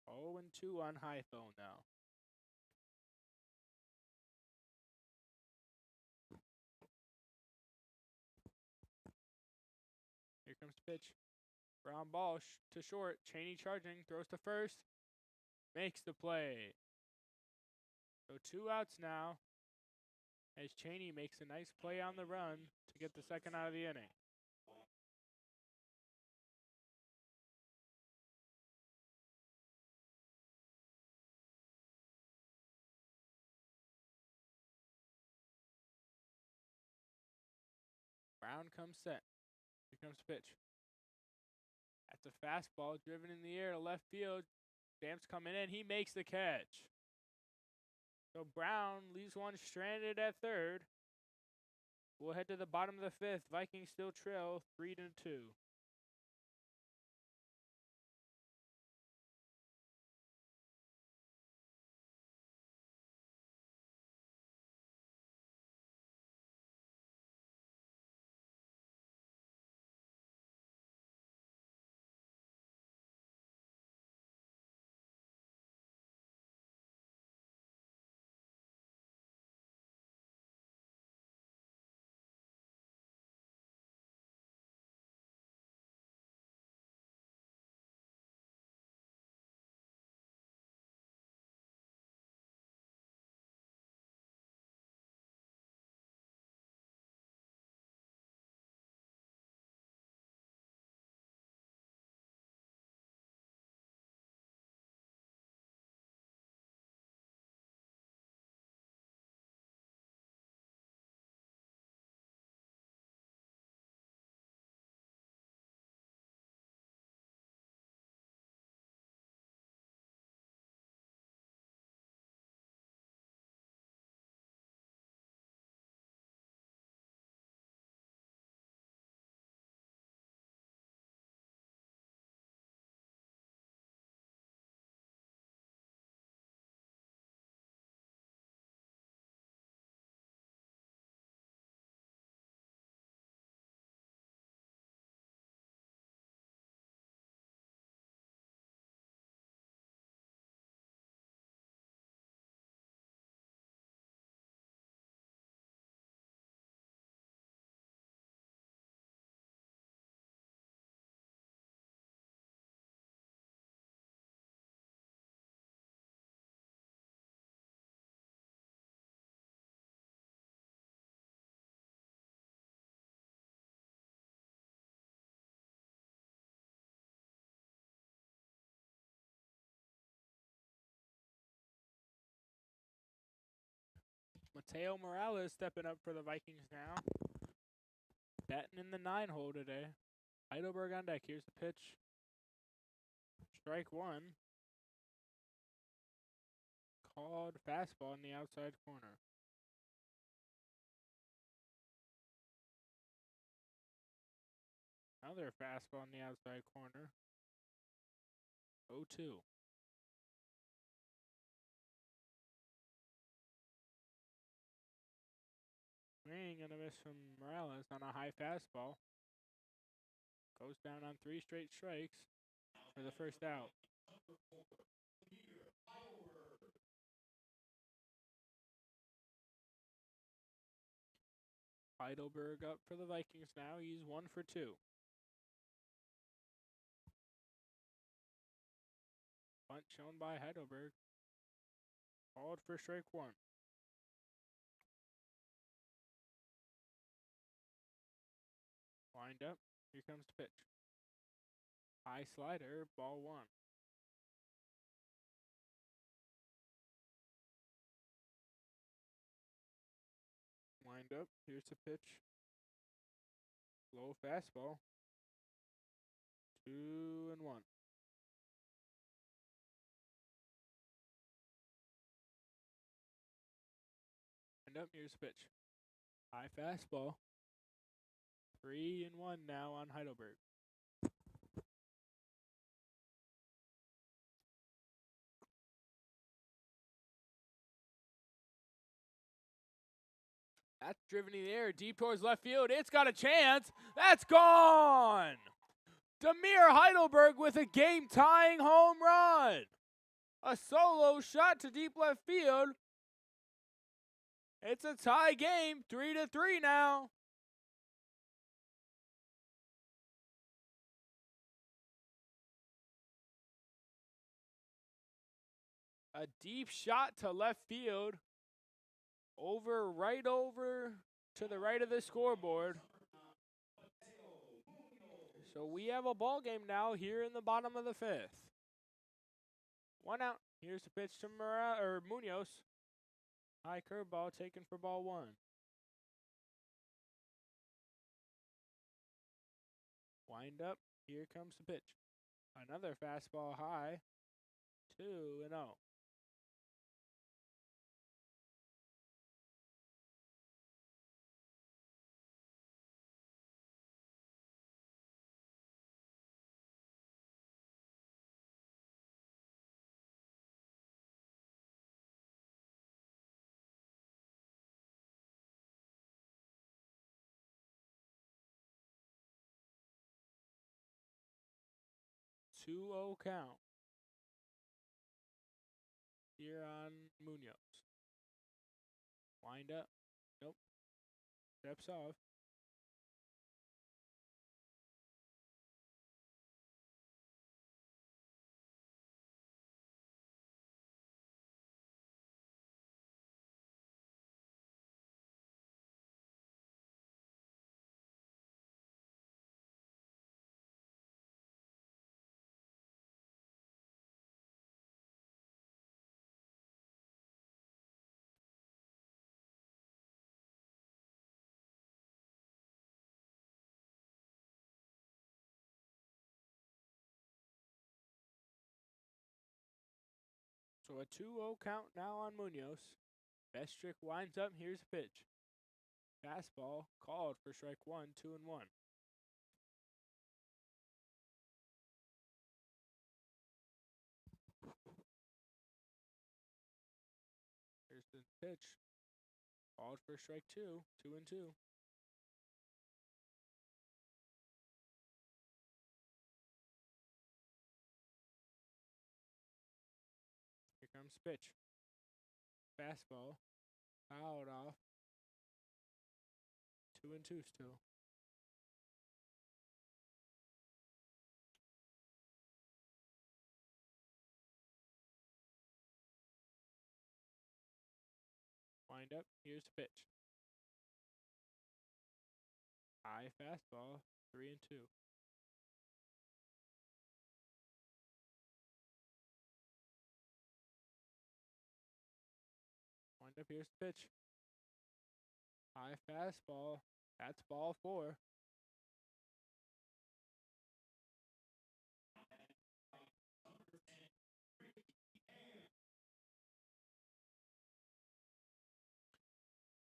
0-2 on Highfield now. Here comes the pitch. Ground ball to short. Cheney charging. Throws to first. Makes the play. So 2 outs now. As Cheney makes a nice play on the run to get the 2nd out of the inning. Brown comes set. Here comes the pitch. That's a fastball driven in the air to left field. Stamps coming in. He makes the catch. So Brown leaves one stranded at 3rd. We'll head to the bottom of the 5th. Vikings still trail 3-2. Mateo Morales stepping up for the Vikings now. Batting in the 9-hole today. Heidelberg on deck. Here's the pitch. Strike one. Called fastball in the outside corner. Another fastball in the outside corner. 0-2. Swing and a miss from Morales on a high fastball. Goes down on 3 straight strikes for the first out. Heidelberg up for the Vikings now. He's 1 for 2. Bunt shown by Heidelberg. Called for strike one. Wind up. Here comes the pitch. High slider, ball one. Wind up. Here's the pitch. Low fastball. 2-1. Wind up. Here's the pitch. High fastball. 3-1 now on Heidelberg. That's driven in the air, deep towards left field. It's got a chance. That's gone. Demir Heidelberg with a game-tying home run. A solo shot to deep left field. It's a tie game, 3-3 now. A deep shot to left field. Right over to the right of the scoreboard. So we have a ball game now here in the bottom of the 5th. 1 out. Here's the pitch to Munoz. High curveball taken for ball one. Wind up. Here comes the pitch. Another fastball high. 2-0. Two-0 count here on Munoz. Wind up. Nope. Steps off. So a 2-0 count now on Munoz. Bestrick winds up. Here's the pitch. Fastball called for strike one, 2-1. Here's the pitch. Called for strike two, 2-2. Here comes the pitch. Fastball. Fouled off. 2-2 still. Wind up. Here's the pitch. High fastball. 3-2. Wind up. Here's the pitch. High fastball. That's ball 4.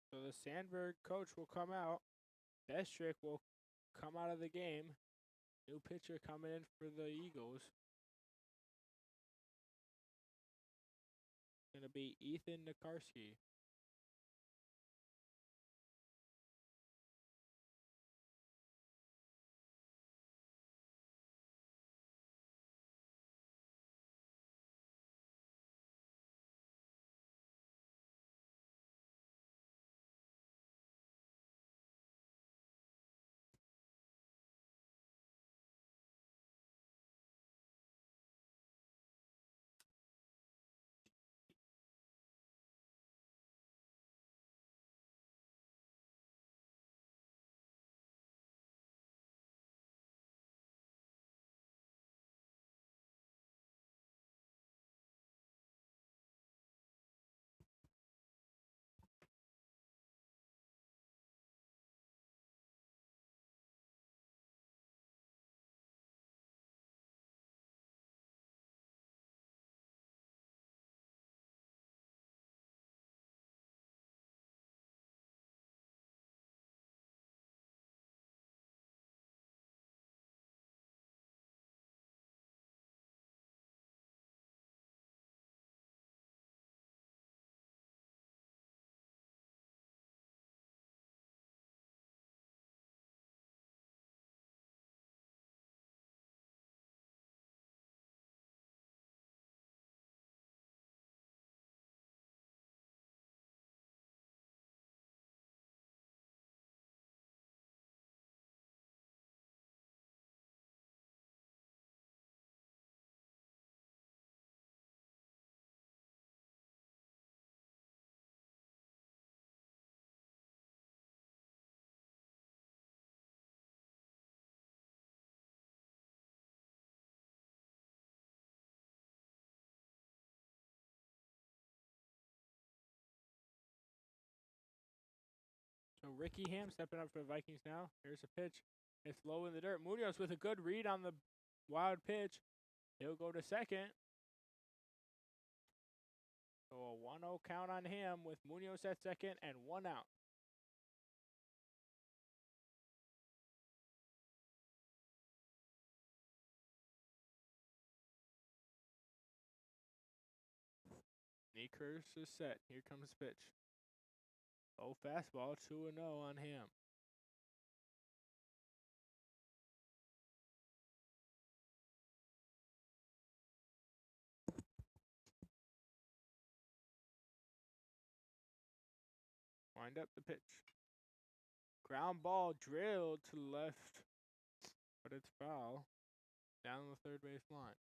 So the Sandburg coach will come out. Bestrick will come out of the game. New pitcher coming in for the Eagles. Going to be Ethan Nikarski. So Ricky Ham stepping up for the Vikings now. Here's a pitch. It's low in the dirt. Munoz with a good read on the wild pitch. He'll go to second. So a 1-0 count on him with Munoz at second and 1 out. Kneekers is set. Here comes pitch. Oh, fastball, 2-0 on him. Wind up the pitch. Ground ball drilled to the left, but it's foul. Down the third base line.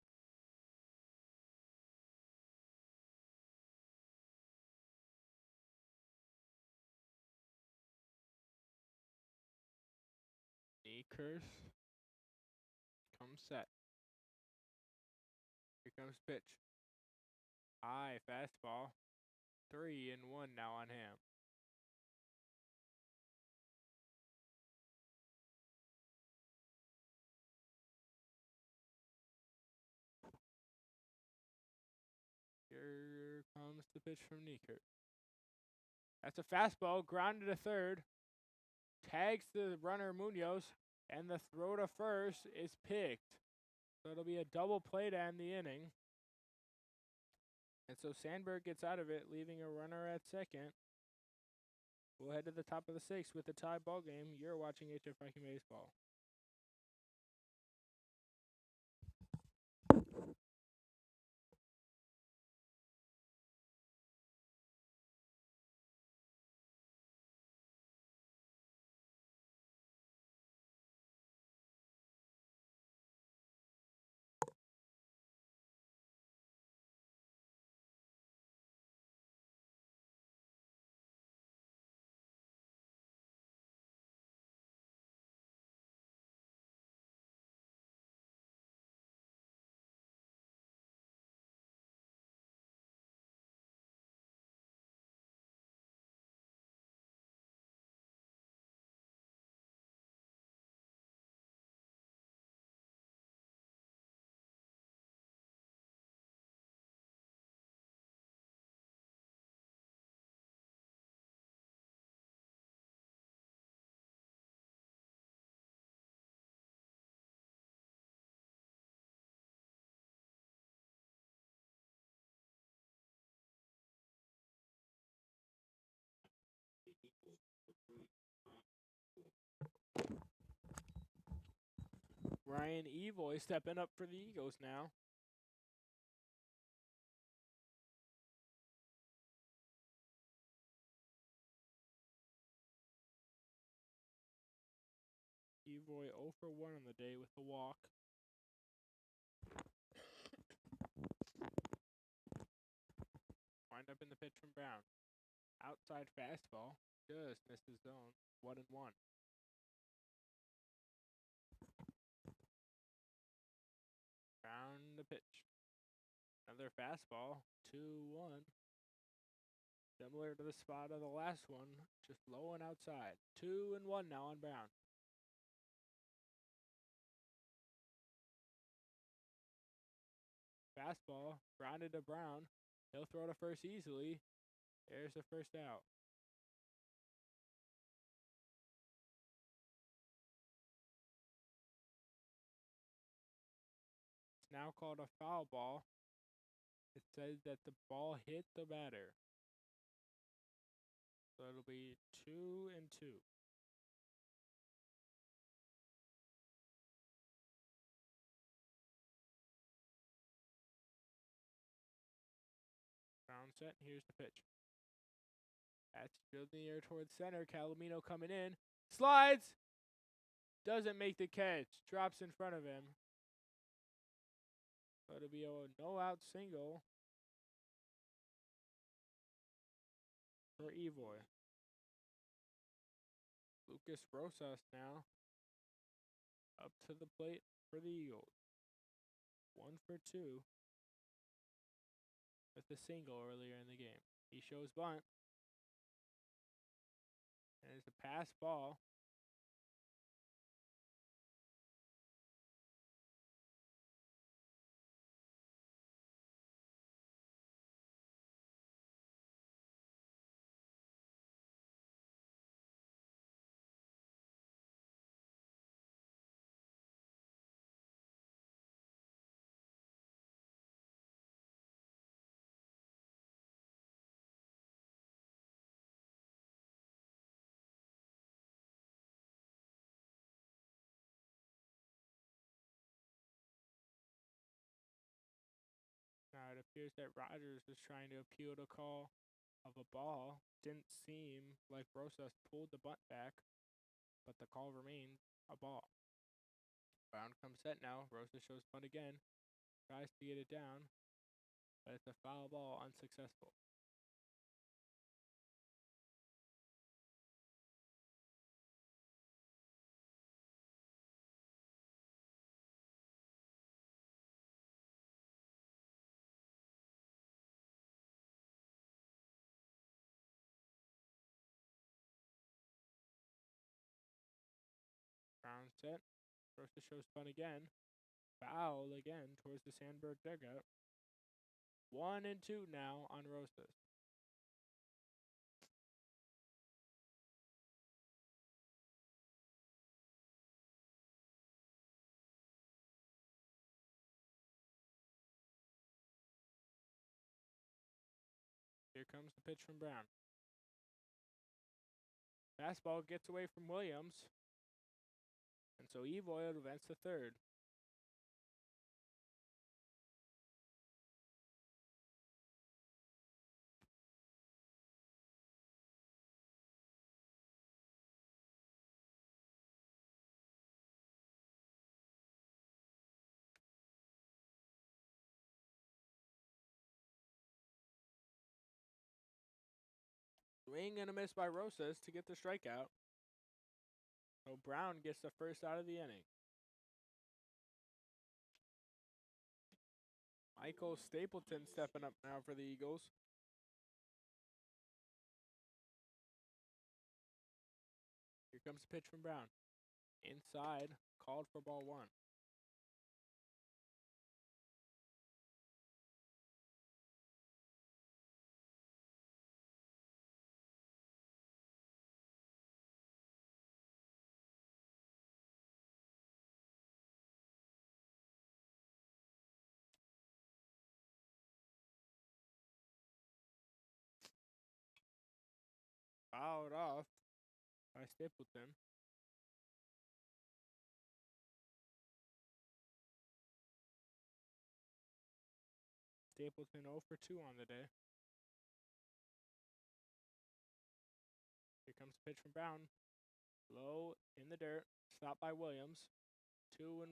Kneekers comes set. Here comes pitch. High fastball. 3-1 now on him. Here comes the pitch from Kneekers. That's a fastball, grounded to third. Tags the runner Munoz, and the throw to first is picked. So it'll be a double play to end the inning. And so Sandburg gets out of it, leaving a runner at second. We'll head to the top of the 6th with a tie ball game. You're watching HF Viking Baseball. Ryan Evoy stepping up for the Eagles now. Evoy 0 for 1 on the day with a walk. Wind up in the pitch from Brown. Outside fastball. Just missed his zone. 1-1. Brown the pitch. Another fastball. 2-1. Similar to the spot of the last one. Just low and outside. 2-1 now on Brown. Fastball. Grounded to Brown. He'll throw to first easily. There's the first out. It's now called a foul ball. It says that the ball hit the batter. So it'll be 2-2. Brown set. Here's the pitch. That's drilled in the air towards center. Calomino coming in. Slides. Doesn't make the catch. Drops in front of him. So it'll be a no-out single for Evoy. Lucas Rosas now up to the plate for the Eagles. 1 for 2 with a single earlier in the game. He shows bunt. And it's a pass ball. Now it appears that Rogers was trying to appeal the call of a ball. Didn't seem like Rosas pulled the bunt back, but the call remains a ball. Brown comes set now. Rosas shows bunt again. Tries to get it down, but it's a foul ball, unsuccessful. Brown set. Rosas shows bunt again. Foul again towards the Sandburg dugout. 1-2 now on Rosas. Here comes the pitch from Brown. Fastball gets away from Williams. And so Evoy advances to third. Swing and a miss by Rosas to get the strikeout. So Brown gets the first out of the inning. Michael Stapleton stepping up now for the Eagles. Here comes the pitch from Brown. Inside, called for ball 1. Fouled off by Stapleton. Stapleton 0 for 2 on the day. Here comes the pitch from Brown. Low in the dirt. Stopped by Williams. 2-1.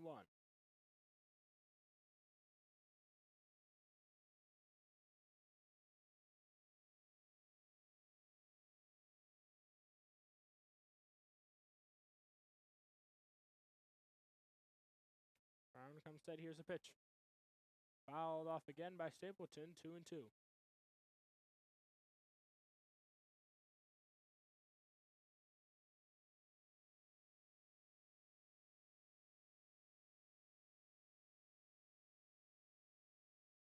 Brown comes set. Here's the pitch. Fouled off again by Stapleton. 2-2.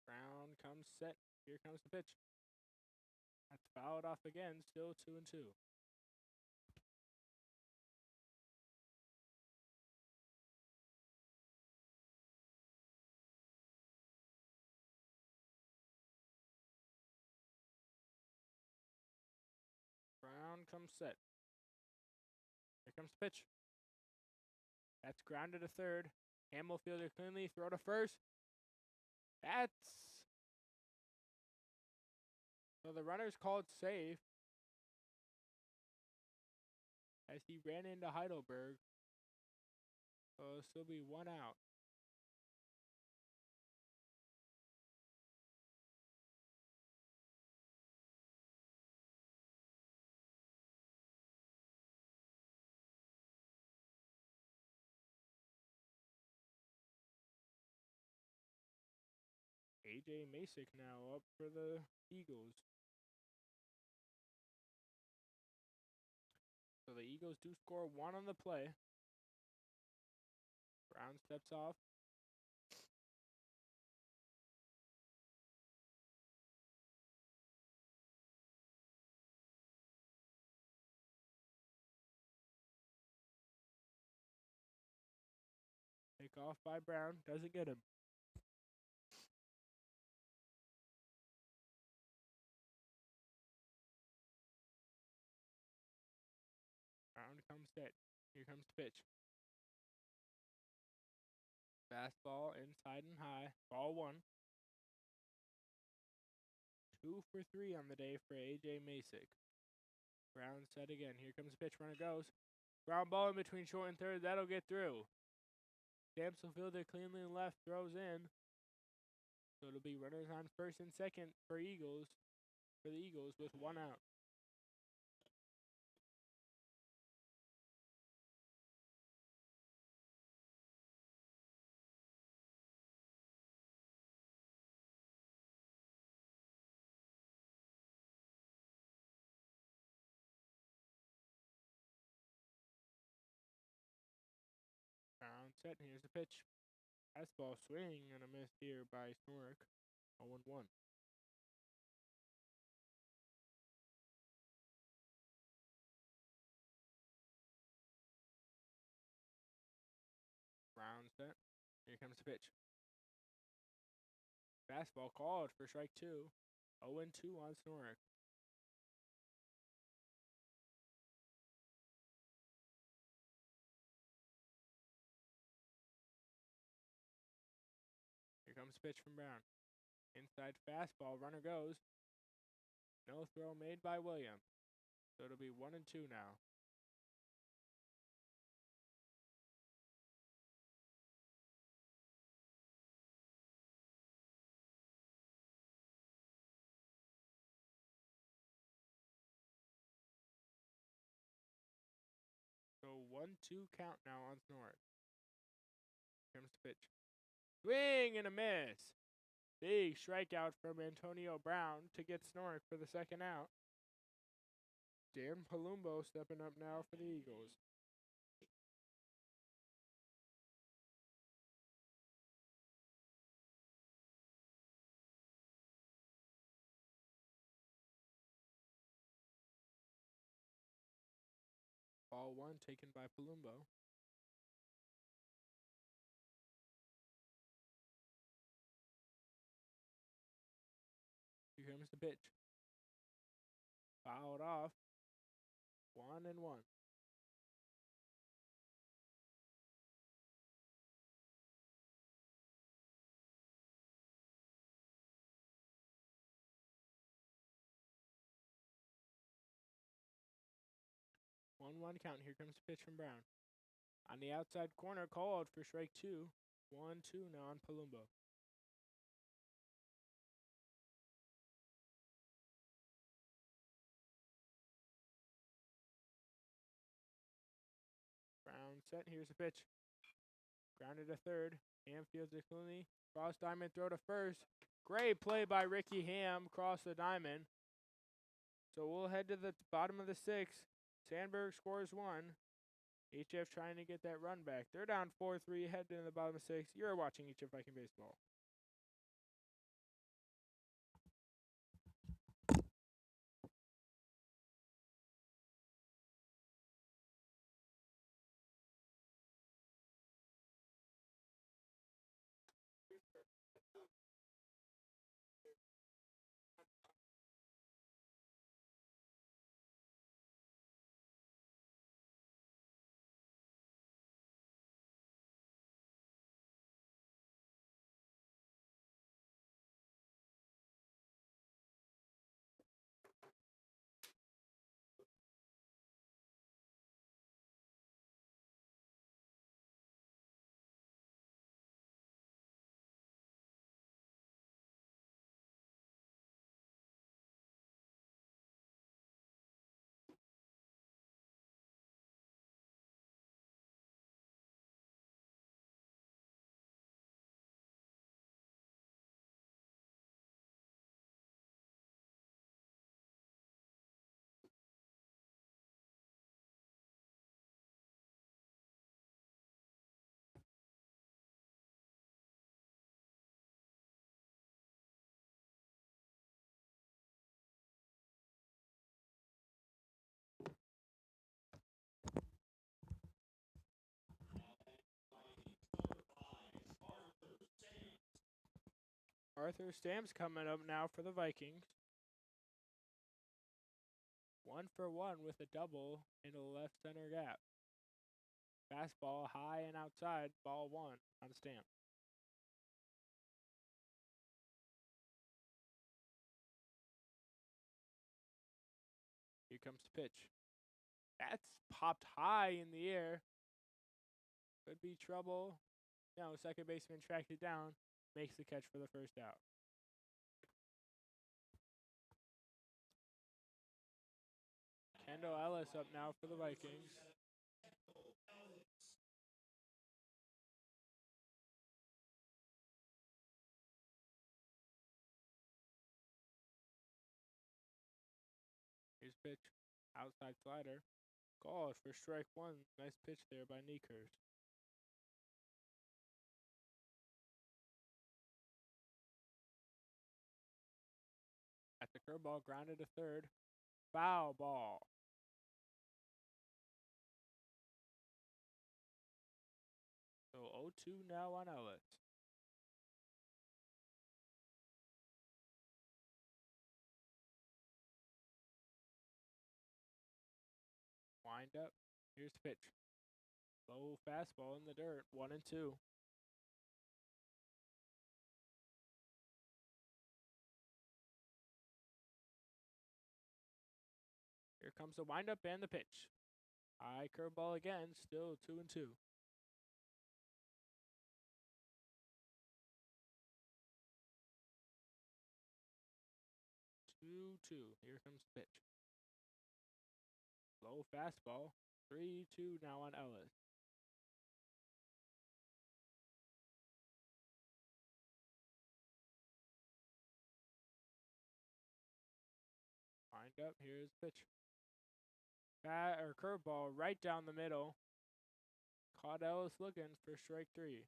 Brown comes set. Here comes the pitch. That's fouled off again. Still 2-2. Brown comes set. Here comes the pitch. That's grounded to third. Hamill fielder cleanly. Throw to first. That's. So the runner's called safe as he ran into Heidelberg. So it'll still be 1 out. AJ Masick now up for the Eagles. So the Eagles do score 1 on the play. Brown steps off. Take off by Brown. Doesn't get him. Brown comes set. Here comes the pitch. Fastball inside and high. Ball 1. 2 for 3 on the day for AJ Masick. Brown set again. Here comes the pitch. Runner goes. Ground ball in between short and third. That'll get through. Damsel fielder cleanly left. Throws in. So it'll be runners on first and second for Eagles. For the Eagles with 1 out. Brown set. Here's the pitch. Fastball swing and a miss here by Snork. 0-1. Brown set. Here comes the pitch. Fastball called for strike 2. 0-2 on Snork. Here comes the pitch from Brown. Inside fastball. Runner goes. No throw made by Williams. So it'll be 1-2 now. So 1-2 count now on Snork. Here comes the pitch. Swing and a miss. Big strikeout from Antonio Brown to get Snork for the second out. Dan Palumbo stepping up now for the Eagles. Ball 1 taken by Palumbo. Here comes the pitch. Fouled off. 1-1. 1-1 count. Here comes the pitch from Brown. On the outside corner, called for strike 2. 1-2 now on Palumbo. Brown set. Here's the pitch. Grounded to third. Ham fields it cleanly. Cross diamond throw to first. Great play by Ricky Ham across the diamond. So we'll head to the bottom of the 6th. Sandburg scores 1. HF trying to get that run back. They're down 4-3, heading to the bottom of 6. You're watching HF Viking Baseball. Arthur Stamps coming up now for the Vikings. 1-for-1 with a double in the left center gap. Fastball high and outside, ball 1 on Stamp. Here comes the pitch. That's popped high in the air. Could be trouble. No, second baseman tracked it down. Makes the catch for the first out. Kendall Ellis up now for the Vikings. Here's pitch. Outside slider. Called for strike 1. Nice pitch there by Niekers. At the curveball, grounded to third. Foul ball. So 0-2 now on Ellis. Wind up. Here's the pitch. Low fastball in the dirt. 1-2. Here comes the windup and the pitch. High curveball again. Still 2-2. 2-2. Here comes the pitch. Low fastball. 3-2 now on Ellis. Wind up. Here's the pitch. Curveball right down the middle. Caught Ellis looking for strike 3.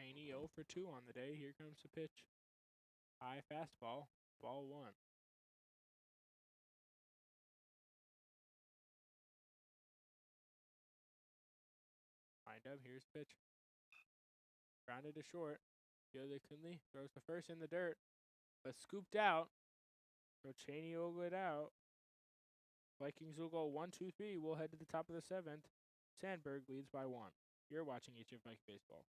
Cheney 0-for-2 on the day. Here comes the pitch. High fastball. Ball 1. Wind up. Here's the pitch. Grounded to short. Yoda Kunle throws the first in the dirt, but scooped out. So Cheney will get out. Vikings will go 1-2-3. We'll head to the top of the seventh. Sandburg leads by 1. You're watching HF Viking Baseball.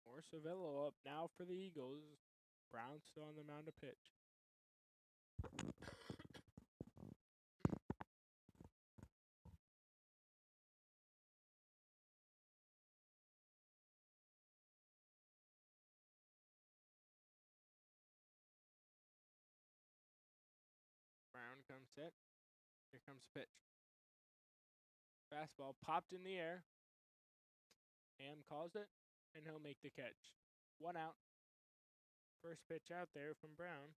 More Savello up now for the Eagles. Brown still on the mound to pitch. Brown comes set. Here comes the pitch. Fastball popped in the air. Ham calls it, and he'll make the catch. 1 out. First pitch out there from Brown.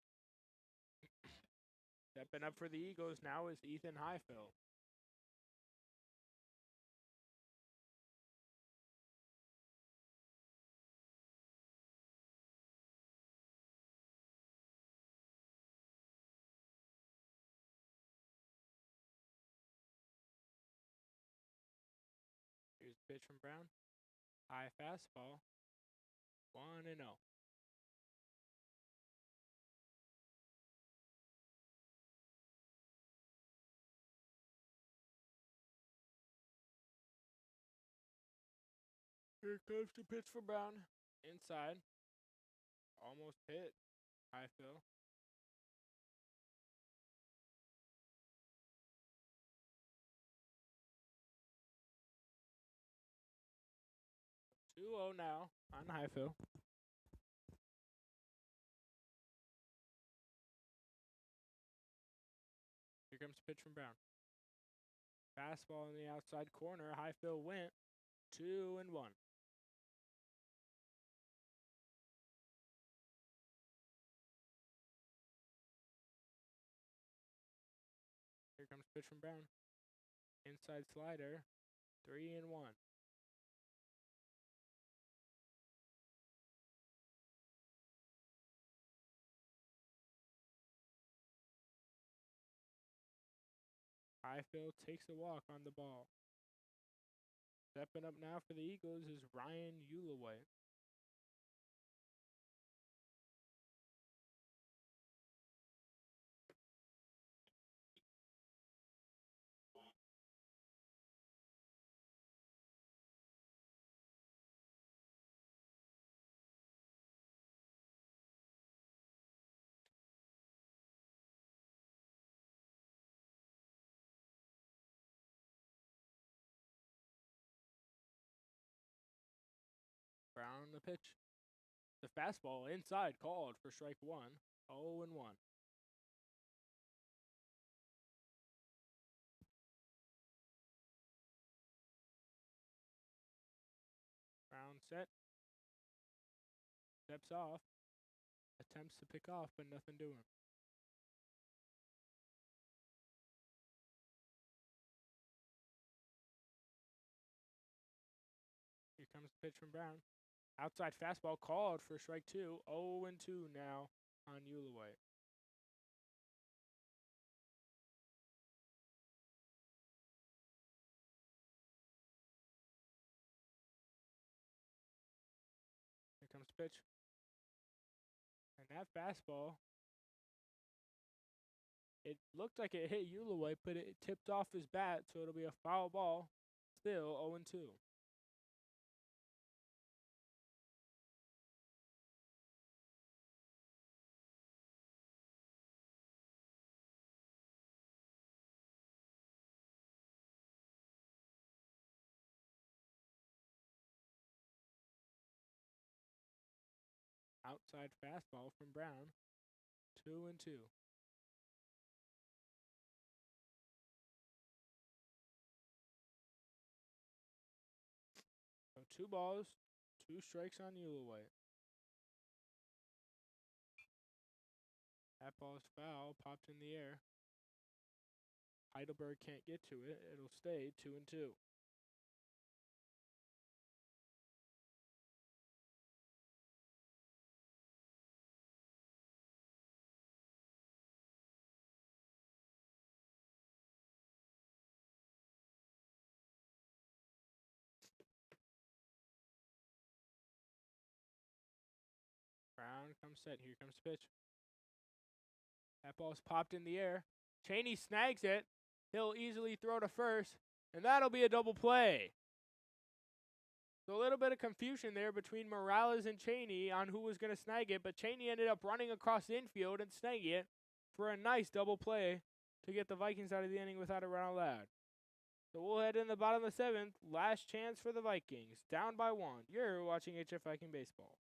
Stepping up for the Eagles now is Ethan Highfill. Here's the pitch from Brown. High fastball. 1-0. Here comes the pitch from Brown. Inside. Almost hit. Highfill. Two-0 now on Highfill. Here comes the pitch from Brown. Fastball in the outside corner. Highfill went 2-1. Here comes the pitch from Brown. Inside slider. 3-1. Highfill takes a walk on the ball. Stepping up now for the Eagles is Ryan Ulaway. Brown the pitch. The fastball inside called for strike 1. 0-1. Brown set. Steps off. Attempts to pick off, but nothing doing. Here comes the pitch from Brown. Outside fastball called for strike 2. 0-2 now on Ulaway. pitch. And that fastball, it looked like it hit Ulaway, but it tipped off his bat, so it'll be a foul ball. Still 0-2. Outside fastball from Brown. 2-2. So 2 balls, 2 strikes on Ulaway. That ball is foul, popped in the air. Heidelberg can't get to it. It'll stay 2-2. Brown comes set. Here comes the pitch. That ball's popped in the air. Cheney snags it. He'll easily throw to first, and that'll be a double play. So a little bit of confusion there between Morales and Cheney on who was going to snag it, but Cheney ended up running across the infield and snagging it for a nice double play to get the Vikings out of the inning without a run allowed. So we'll head in the bottom of the 7th. Last chance for the Vikings. Down by 1. You're watching HF Viking Baseball.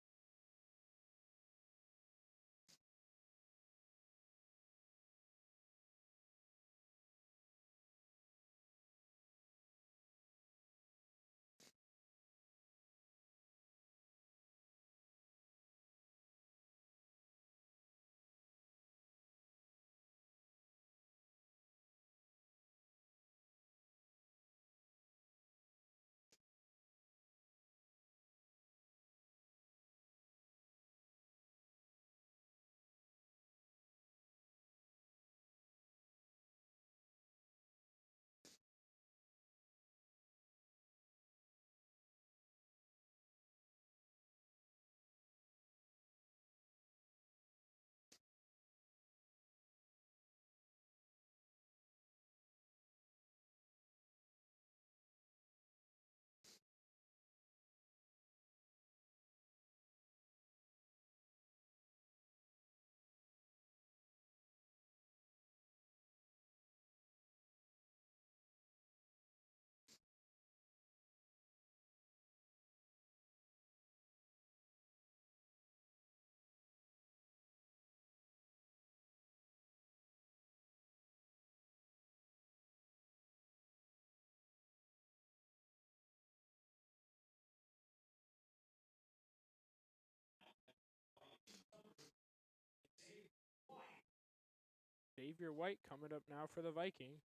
Xavier White coming up now for the Vikings.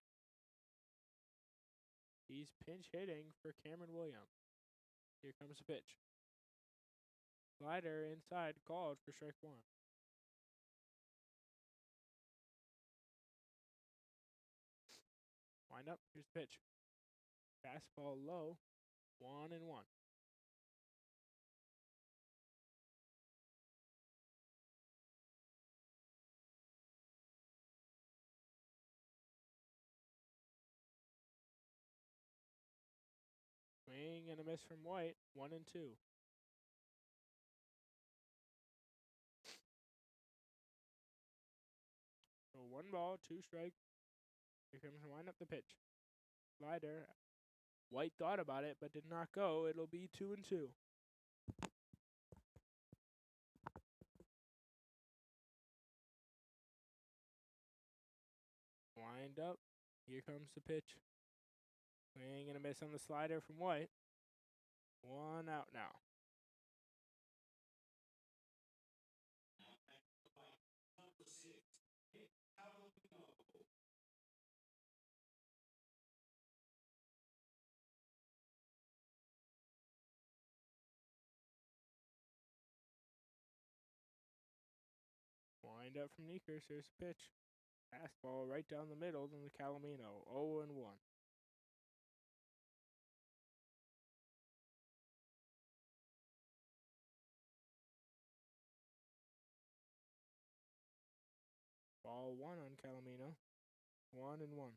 He's pinch hitting for Cameron Williams. Here comes the pitch. Slider inside, called for strike 1. Wind up, here's the pitch. Fastball low, 1-1. Swing and a miss from White, 1-2. So 1 ball, 2 strikes. Here comes wind up the pitch. Slider. White thought about it, but did not go. It'll be 2-2. Wind up. Here comes the pitch. Swing and a miss on the slider from White. 1 out now. Wind up from Neekers. Here's the pitch. Fastball right down the middle to the Calomino. 0-1. ball 1 on Calomino. 1-1.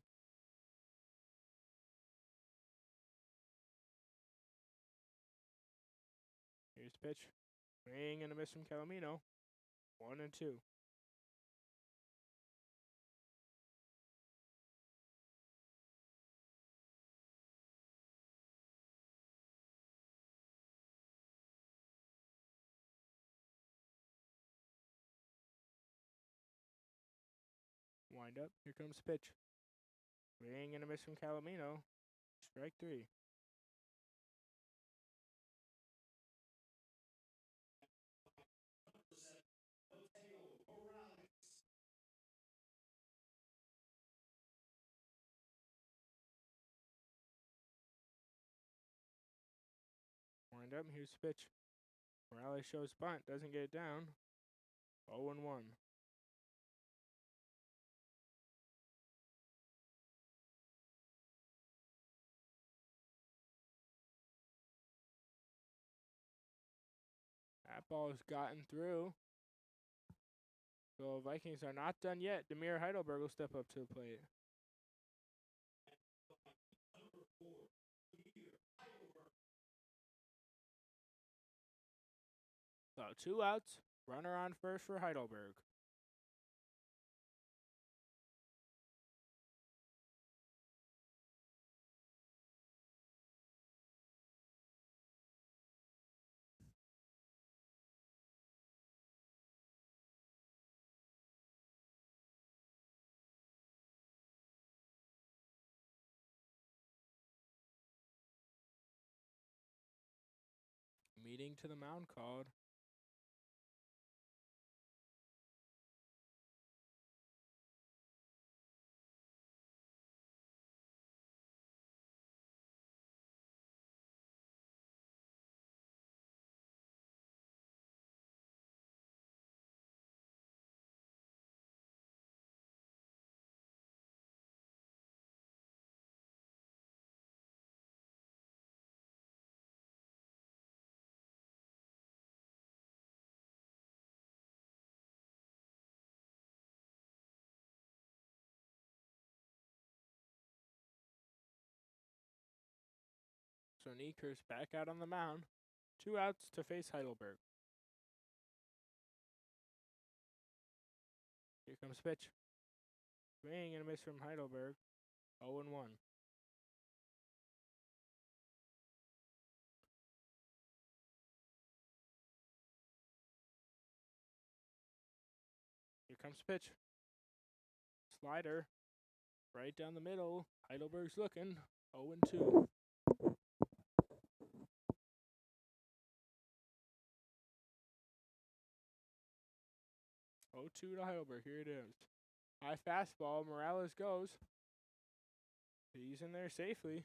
Here's the pitch. Swing and a miss from Calomino. 1-2. Wind up. Here comes the pitch. Swing and a miss from Calomino. Strike 3. Wind up. Here's the pitch. Morales shows bunt. Doesn't get it down. 0-1. That ball has gotten through. So Vikings are not done yet. Demir Heidelberg will step up to the plate. So 2 outs. Runner on first for Heidelberg. Meeting to the mound called. So Nieker's back out on the mound. 2 outs to face Heidelberg. Here comes pitch. Swing and a miss from Heidelberg. 0-1. Here comes pitch. Slider. Right down the middle. Heidelberg's looking. 0-2. 0-2 to Heidelberg. Here it is. High fastball. Morales goes. He's in there safely.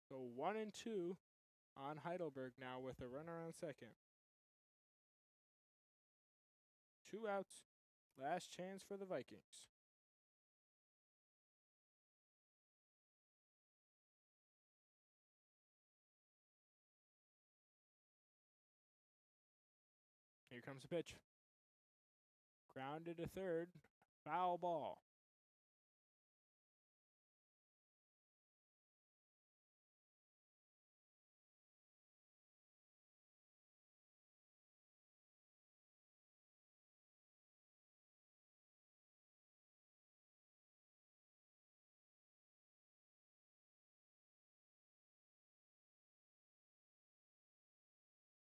So 1-2 on Heidelberg now with a runner on second. 2 outs. Last chance for the Vikings. Here comes the pitch. Grounded to third. Foul ball.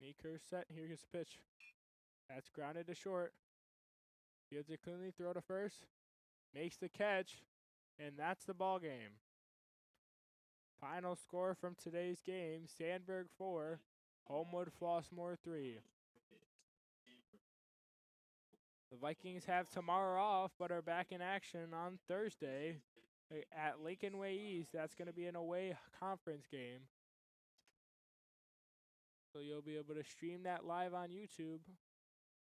Nieker set. Here gets the pitch. That's grounded to short. Fields it cleanly. Throw to first. Makes the catch. And that's the ball game. Final score from today's game. Sandburg 4. Homewood-Flossmoor 3. The Vikings have tomorrow off, but are back in action on Thursday at Lincoln Way East. That's going to be an away conference game. So you'll be able to stream that live on YouTube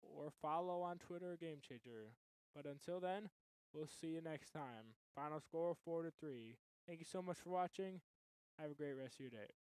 or follow on Twitter or Game Changer. But until then, we'll see you next time. Final score 4-3. Thank you so much for watching. Have a great rest of your day.